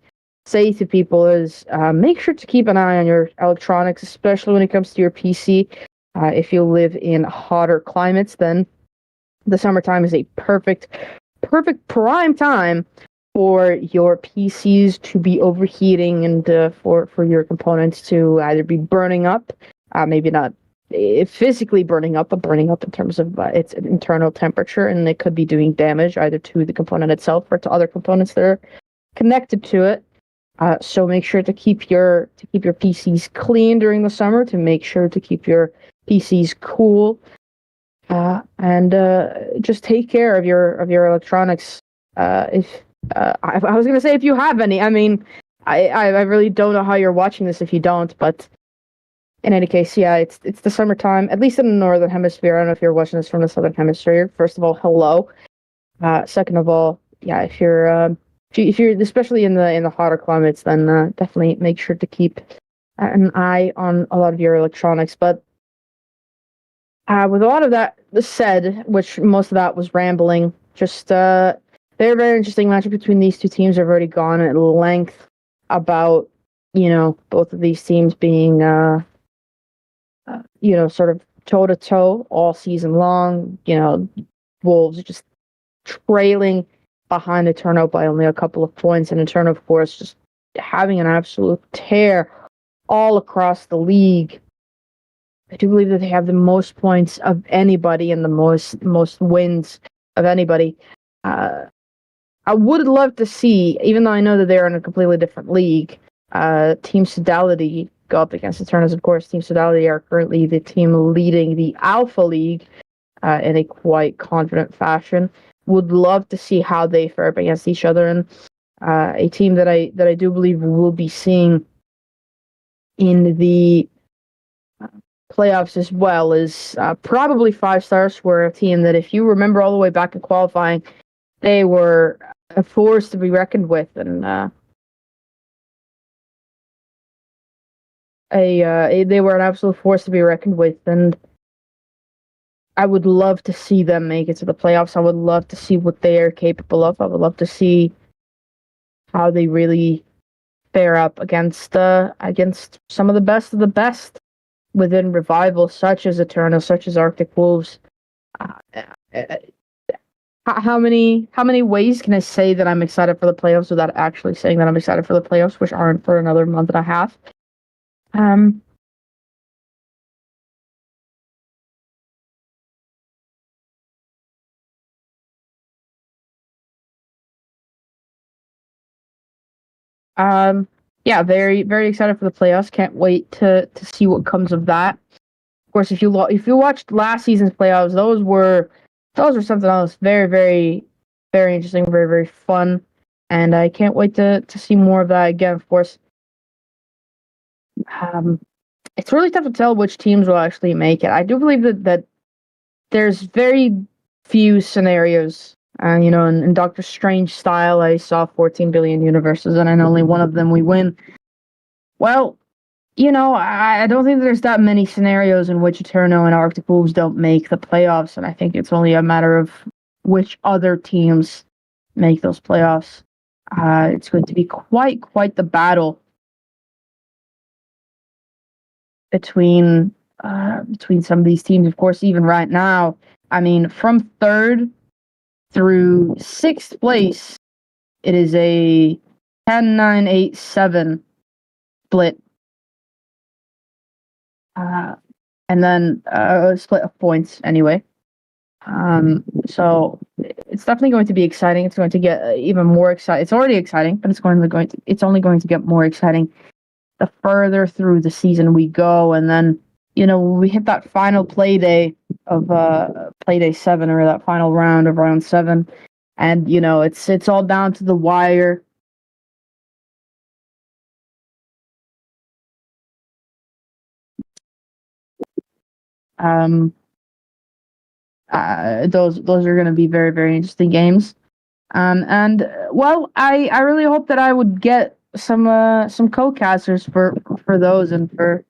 say to people is make sure to keep an eye on your electronics, especially when it comes to your PC. If you live in hotter climates, then the summertime is a perfect prime time for your PCs to be overheating and for your components to either be burning up, maybe not physically burning up, but burning up in terms of its internal temperature, and it could be doing damage either to the component itself or to other components that are connected to it. So make sure to keep your PCs clean during the summer, to make sure to keep your PCs cool, and just take care of your electronics. If I was gonna say if you have any, I mean, I really don't know how you're watching this if you don't, but in any case, yeah, it's the summertime, at least in the northern hemisphere. I don't know if you're watching this from the southern hemisphere. First of all, hello. Second of all, yeah, if you're especially in the hotter climates, then definitely make sure to keep an eye on a lot of your electronics. But with a lot of that said, which most of that was rambling, just very, very interesting matchup between these two teams. I've already gone at length about, both of these teams being, sort of toe-to-toe all season long. Wolves just trailing behind ETERNO by only a couple of points, and ETERNO, of course, just having an absolute tear all across the league. I do believe that they have the most points of anybody and the most wins of anybody. I would love to see, even though I know that they're in a completely different league, Team Sodality go up against ETERNOs. Of course, Team Sodality are currently the team leading the Alpha League in a quite confident fashion. Would love to see how they fare up against each other, and a team that I do believe we'll be seeing in the playoffs as well is probably Five Stars. Were a team that, if you remember all the way back in qualifying, they were a force to be reckoned with, and they were an absolute force to be reckoned with, and I would love to see them make it to the playoffs. I would love to see what they are capable of. I would love to see how they really fare up against some of the best within Revival, such as ETERNO, such as Arctic Wolves. How many ways can I say that I'm excited for the playoffs without actually saying that I'm excited for the playoffs, which aren't for another month and a half? Yeah, very, very excited for the playoffs. Can't wait to see what comes of that. Of course, if you watched last season's playoffs, those were something else. Very, very, very interesting. Very, very fun, and I can't wait to see more of that again. Of course, it's really tough to tell which teams will actually make it. I do believe that there's very few scenarios In Doctor Strange style, I saw 14 billion universes, and in only one of them we win. Well, I don't think there's that many scenarios in which Eterno and Arctic Wolves don't make the playoffs, and I think it's only a matter of which other teams make those playoffs. It's going to be quite the battle between some of these teams. Of course, even right now, I mean, from third through sixth place, it is a 10-9-8-7 split. And then a split of points anyway. So it's definitely going to be exciting. It's going to get even more exciting. It's already exciting, but it's only going to get more exciting the further through the season we go. And then, when we hit that final play day of play day 7, or that final round of round 7, and it's all down to the wire. Those are going to be very, very interesting games. And well, I really hope that I would get some co-casters for those, and for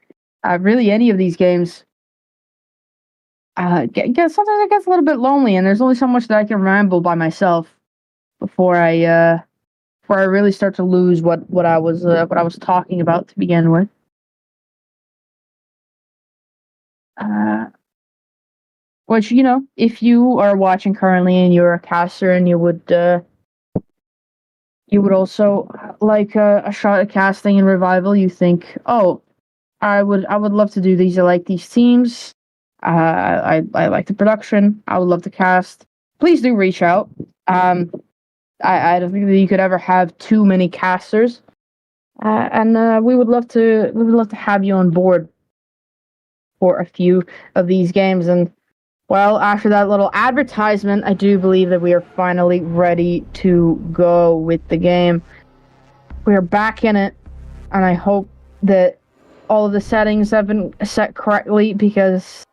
really any of these games. Sometimes it gets a little bit lonely, and there's only so much that I can ramble by myself before I really start to lose what I was talking about to begin with. Which, if you are watching currently and you're a caster and you would also like a shot at casting in Revival, you think, oh, I would love to do these. I like these teams. I like the production. I would love to cast. Please do reach out. I don't think that you could ever have too many casters, and we would love to have you on board for a few of these games. And well, after that little advertisement, I do believe that we are finally ready to go with the game. We are back in it, and I hope that all of the settings have been set correctly, because,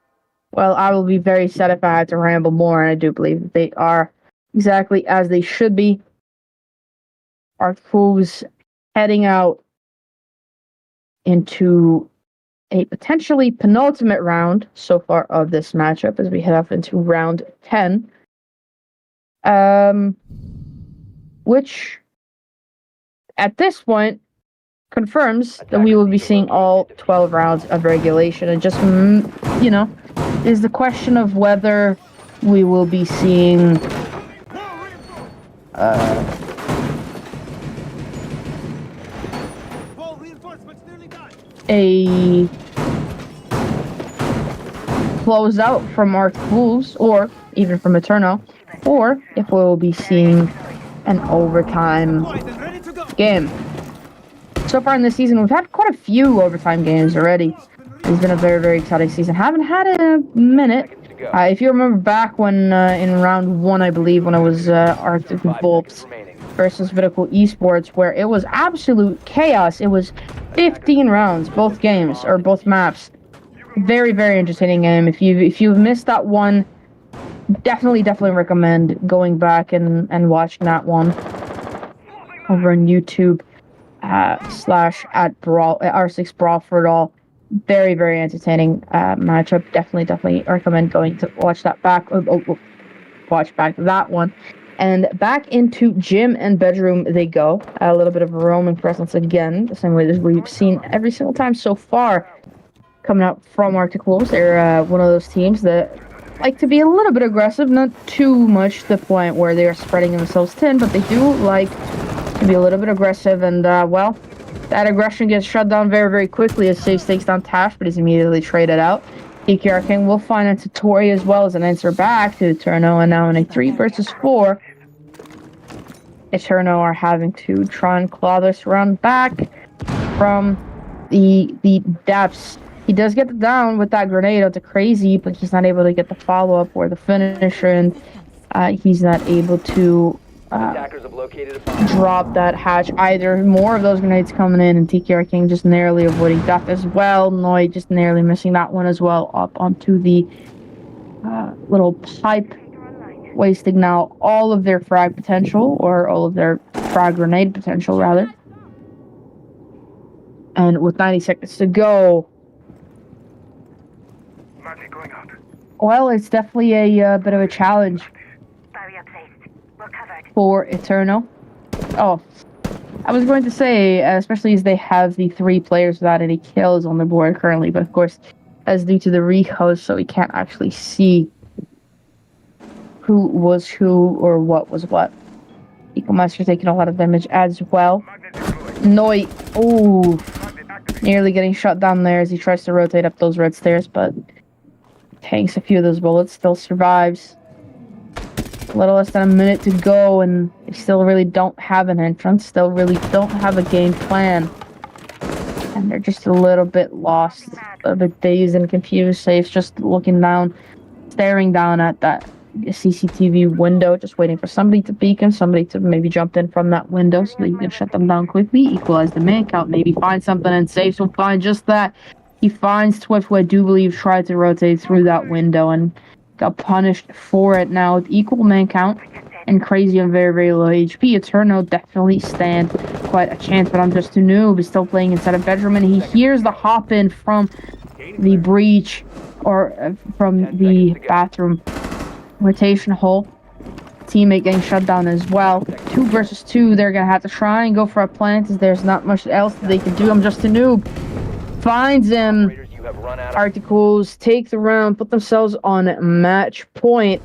well, I will be very sad if I had to ramble more, and I do believe that they are exactly as they should be. Arctic Wolves heading out into a potentially penultimate round so far of this matchup as we head off into round 10. Which, at this point, confirms that we will be seeing all 12 rounds of regulation. And just, is the question of whether we will be seeing a closeout from Arctic Wolves, or even from Eterno, or if we will be seeing an overtime game. So far in this season, we've had quite a few overtime games already. It's been a very, very exciting season. Haven't had it in a minute. If you remember back when in round 1, I believe, when it was Arctic Wolves versus Vertical Esports, where it was absolute chaos. It was 15 rounds, both games, or both maps. Very, very entertaining game. If you've missed that one, definitely recommend going back and watching that one over on YouTube / at Brawl R6 Brawl for It All. Very, very entertaining matchup. Definitely recommend going to watch that back. Watch back that one. And back into gym and bedroom they go. A little bit of a roaming presence again, the same way that we've seen every single time so far coming out from Arctic Wolves. They're one of those teams that like to be a little bit aggressive, not too much to the point where they are spreading themselves thin, but they do like to be a little bit aggressive. And, well, that aggression gets shut down very, very quickly as Sage takes down Tash, but is immediately traded out. EKR King will find a Tori as well as an answer back to Eterno, and now in a 3 versus 4, Eterno are having to try and claw this round back from the depths. He does get the down with that grenade onto Crazy, but he's not able to get the follow-up or the finisher, and he's not able to drop that hatch either. More of those grenades coming in, and TKR King just narrowly avoiding death as well. Noid just narrowly missing that one as well, up onto the little pipe wasting now all of their frag potential, or all of their frag grenade potential, rather. And with 90 seconds to go, Magic going out. well, it's definitely a bit of a challenge Barrier placed. We're covered. for ETERNO. Oh, I was going to say, especially as they have the 3 players without any kills on the board currently, but of course, that's due to the recos, so we can't actually see who was who or what was what. Equalmaster taking a lot of damage as well. Magnet deployed. Noi, ooh, Magnet activated. nearly getting shot down there as he tries to rotate up those red stairs, but tanks a few of those bullets, still survives. A little less than a minute to go, and they still really don't have an entrance, still really don't have a game plan. And they're just a little bit lost, a little bit dazed and confused. Safe's just looking down, staring down at that CCTV window, just waiting for somebody to peek him, somebody to maybe jump in from that window so that you can shut them down quickly, equalize the man count, maybe find something, and Safes will find just that. He finds Twift, who I do believe tried to rotate through that window and got punished for it. Now with equal man count and Crazy on very, very low HP, ETERNO definitely stand quite a chance, but I'm just too noob. Is still playing inside a bedroom, and he hears the hop in from the breach, or from the bathroom rotation hole. Teammate getting shut down as well. 2 versus 2, they're gonna have to try and go for a plant, as there's not much else that they can do. I'm just a noob. Finds him. Operators, you have run out of Articles take the round, put themselves on match point,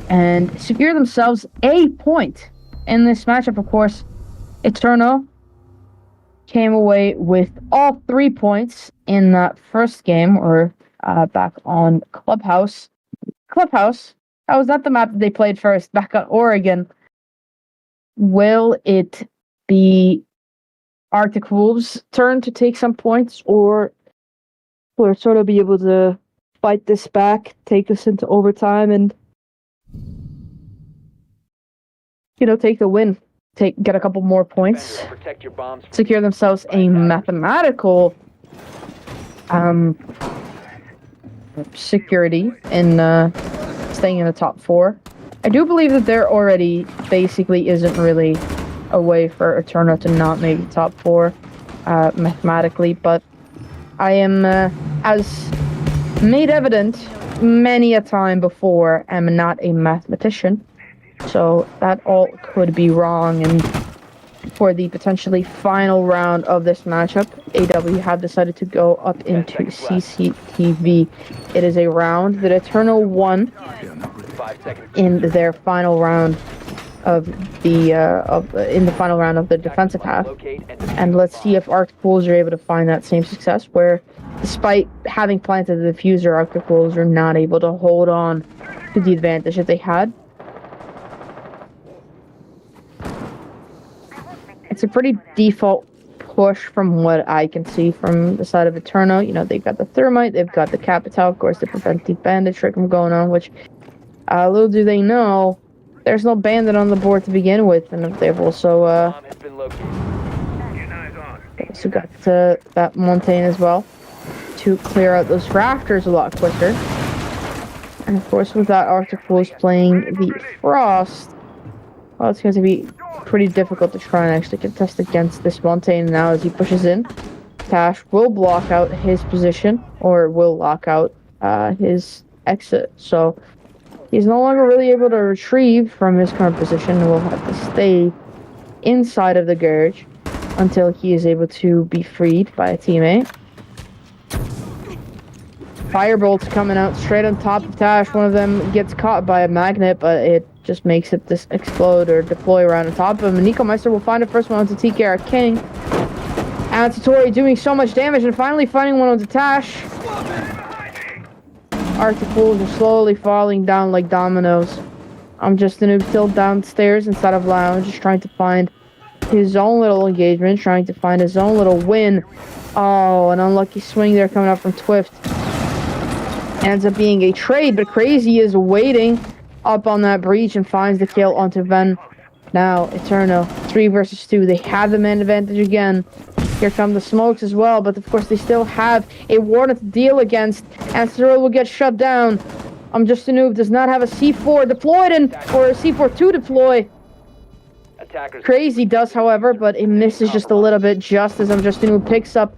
and secure themselves a point in this matchup. Of course, ETERNO came away with all 3 points in that first game, or back on Clubhouse. That was not the map that they played first, back on Oregon. Will it be Arctic Wolves' turn to take some points, or will ETERNO be able to fight this back, take us into overtime, and take the win, get a couple more points, defenders. Protect your bombs. secure themselves a mathematical security in staying in the top 4. I do believe that there already basically isn't really a way for ETERNO to not make the top 4 mathematically, but I am, as made evident many a time before, am not a mathematician, so that all could be wrong. And for the potentially final round of this matchup, AW have decided to go up into CCTV. It is a round that ETERNO won 5 seconds. in their final round of the final round of the defensive half. Locate and defuse And let's see if Arctic Wolves are able to find that same success, where despite having planted the diffuser, Arctic Wolves are not able to hold on to the advantage that they had. It's a pretty default push from what I can see from the side of ETERNO. They've got the Thermite, they've got the Capital, of course, to prevent the Bandit trick from going on, which, little do they know, there's no Bandit on the board to begin with, and they've also, bomb has been located. Get eyes on. also got that Montaigne as well to clear out those rafters a lot quicker. And of course, with that, Arctic Wolves playing the Frost, well, it's going to be pretty difficult to try and actually contest against this Montaigne now as he pushes in. Tash will block out his position, or will lock out his exit, so he's no longer really able to retrieve from his current position and will have to stay inside of the garage until he is able to be freed by a teammate. Firebolts coming out straight on top of Tash. One of them gets caught by a magnet, but it just makes it explode or deploy around on top of him. And Nico Meister will find the first one onto TKR King. And Satori doing so much damage and finally finding one onto Tash. Arctic Wolves are slowly falling down like dominoes. I'm just a noob still downstairs inside of lounge, just trying to find his own little engagement, trying to find his own little win. Oh, an unlucky swing there coming up from Twift. Ends up being a trade, but Crazy is waiting up on that breach and finds the kill onto Ven. Now, ETERNO, 3 versus 2. They have the man advantage again. Here come the smokes as well, but of course they still have a Warden to deal against. And Cyril will get shut down. I'm Just a Noob does not have a C4 deployed or a C4 to deploy. Attackers. Crazy does, however, but it misses just a little bit just as I'm Just a Noob picks up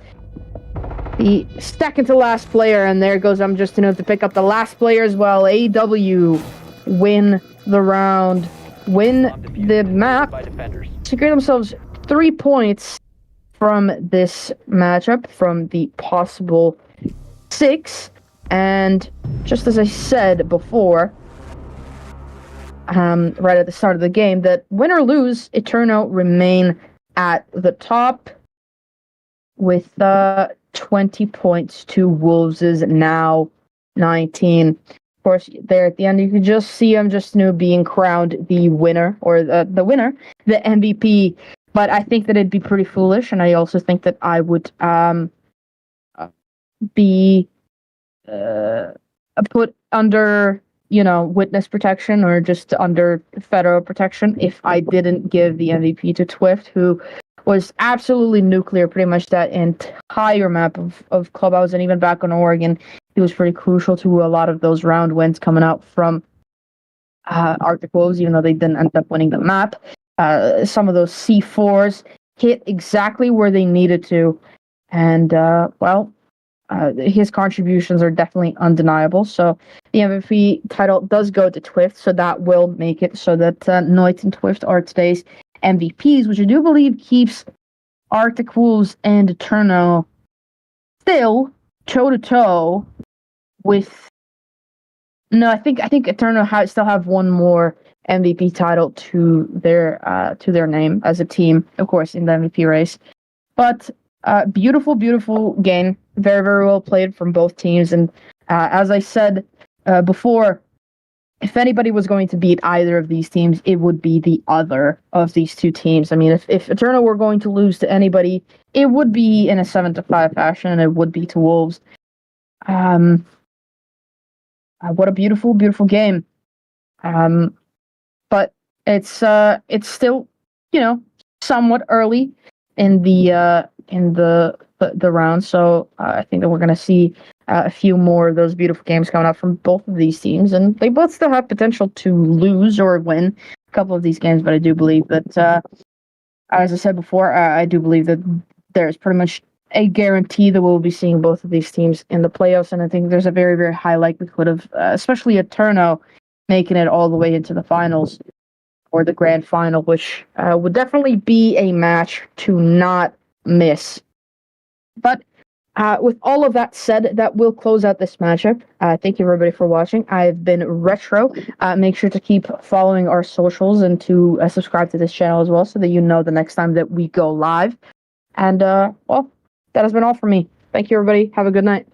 the second to last player, and there goes I'm Just a Noob to pick up the last player as well. AW win the round, win the map, secure themselves 3 points from this matchup, from the possible 6. And just as I said before, right at the start of the game, that win or lose, ETERNO remain at the top with 20 points to Wolves' now 19. Of course, there at the end, you can just see I'm Just a Noob being crowned the winner, or the winner, the MVP. But I think that it'd be pretty foolish, and I also think that I would be put under, witness protection or just under federal protection if I didn't give the MVP to Twift, who was absolutely nuclear pretty much that entire map of Clubhouse, and even back on Oregon. He was pretty crucial to a lot of those round wins coming out from Arctic Wolves, even though they didn't end up winning the map. Some of those C4s hit exactly where they needed to, and his contributions are definitely undeniable. So the MVP title does go to Twift, so that will make it so that Noit and Twift are today's MVPs, which I do believe keeps Arctic Wolves and ETERNO still toe-to-toe with... No, I think ETERNO still have one more MVP title to their name as a team, of course, in the MVP race. But beautiful, beautiful game. Very, very well played from both teams. And as I said before, if anybody was going to beat either of these teams, it would be the other of these two teams. I mean, if ETERNO were going to lose to anybody, it would be in a 7-5 fashion, and it would be to Wolves. What a beautiful, beautiful game. But it's still, somewhat early in the round, so I think that we're going to see a few more of those beautiful games coming out from both of these teams, and they both still have potential to lose or win a couple of these games. But I do believe that, as I said before, I do believe that there's pretty much a guarantee that we'll be seeing both of these teams in the playoffs, and I think there's a very, very high likelihood of, especially ETERNO, making it all the way into the finals or the grand final, which would definitely be a match to not miss. But with all of that said, that will close out this matchup. Thank you, everybody, for watching. I've been Retro. Make sure to keep following our socials and to subscribe to this channel as well, so that you know the next time that we go live. And, that has been all for me. Thank you, everybody. Have a good night.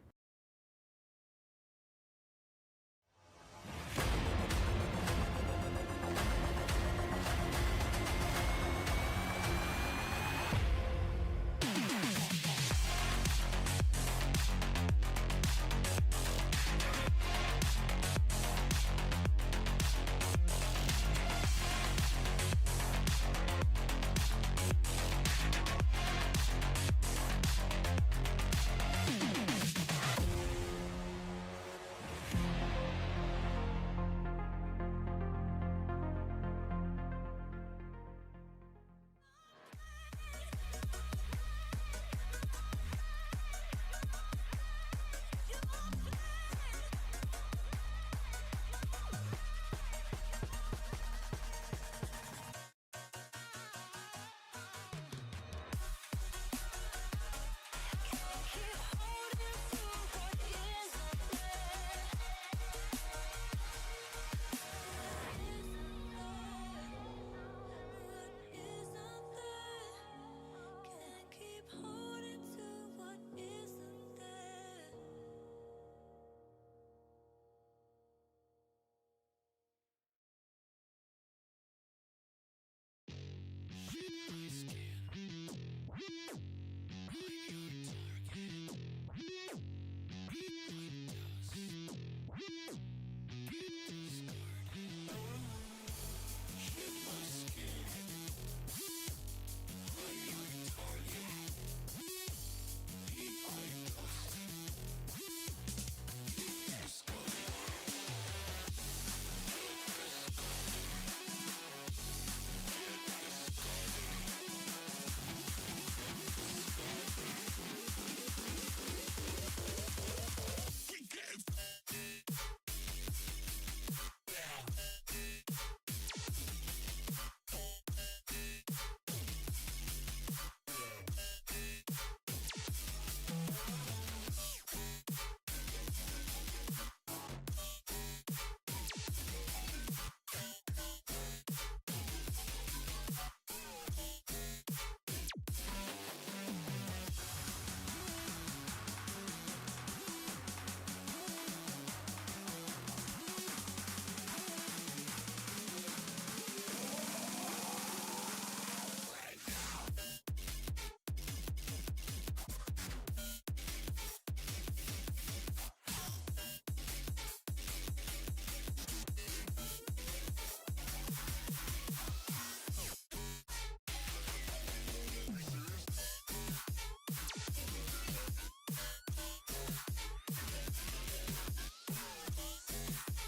I scan.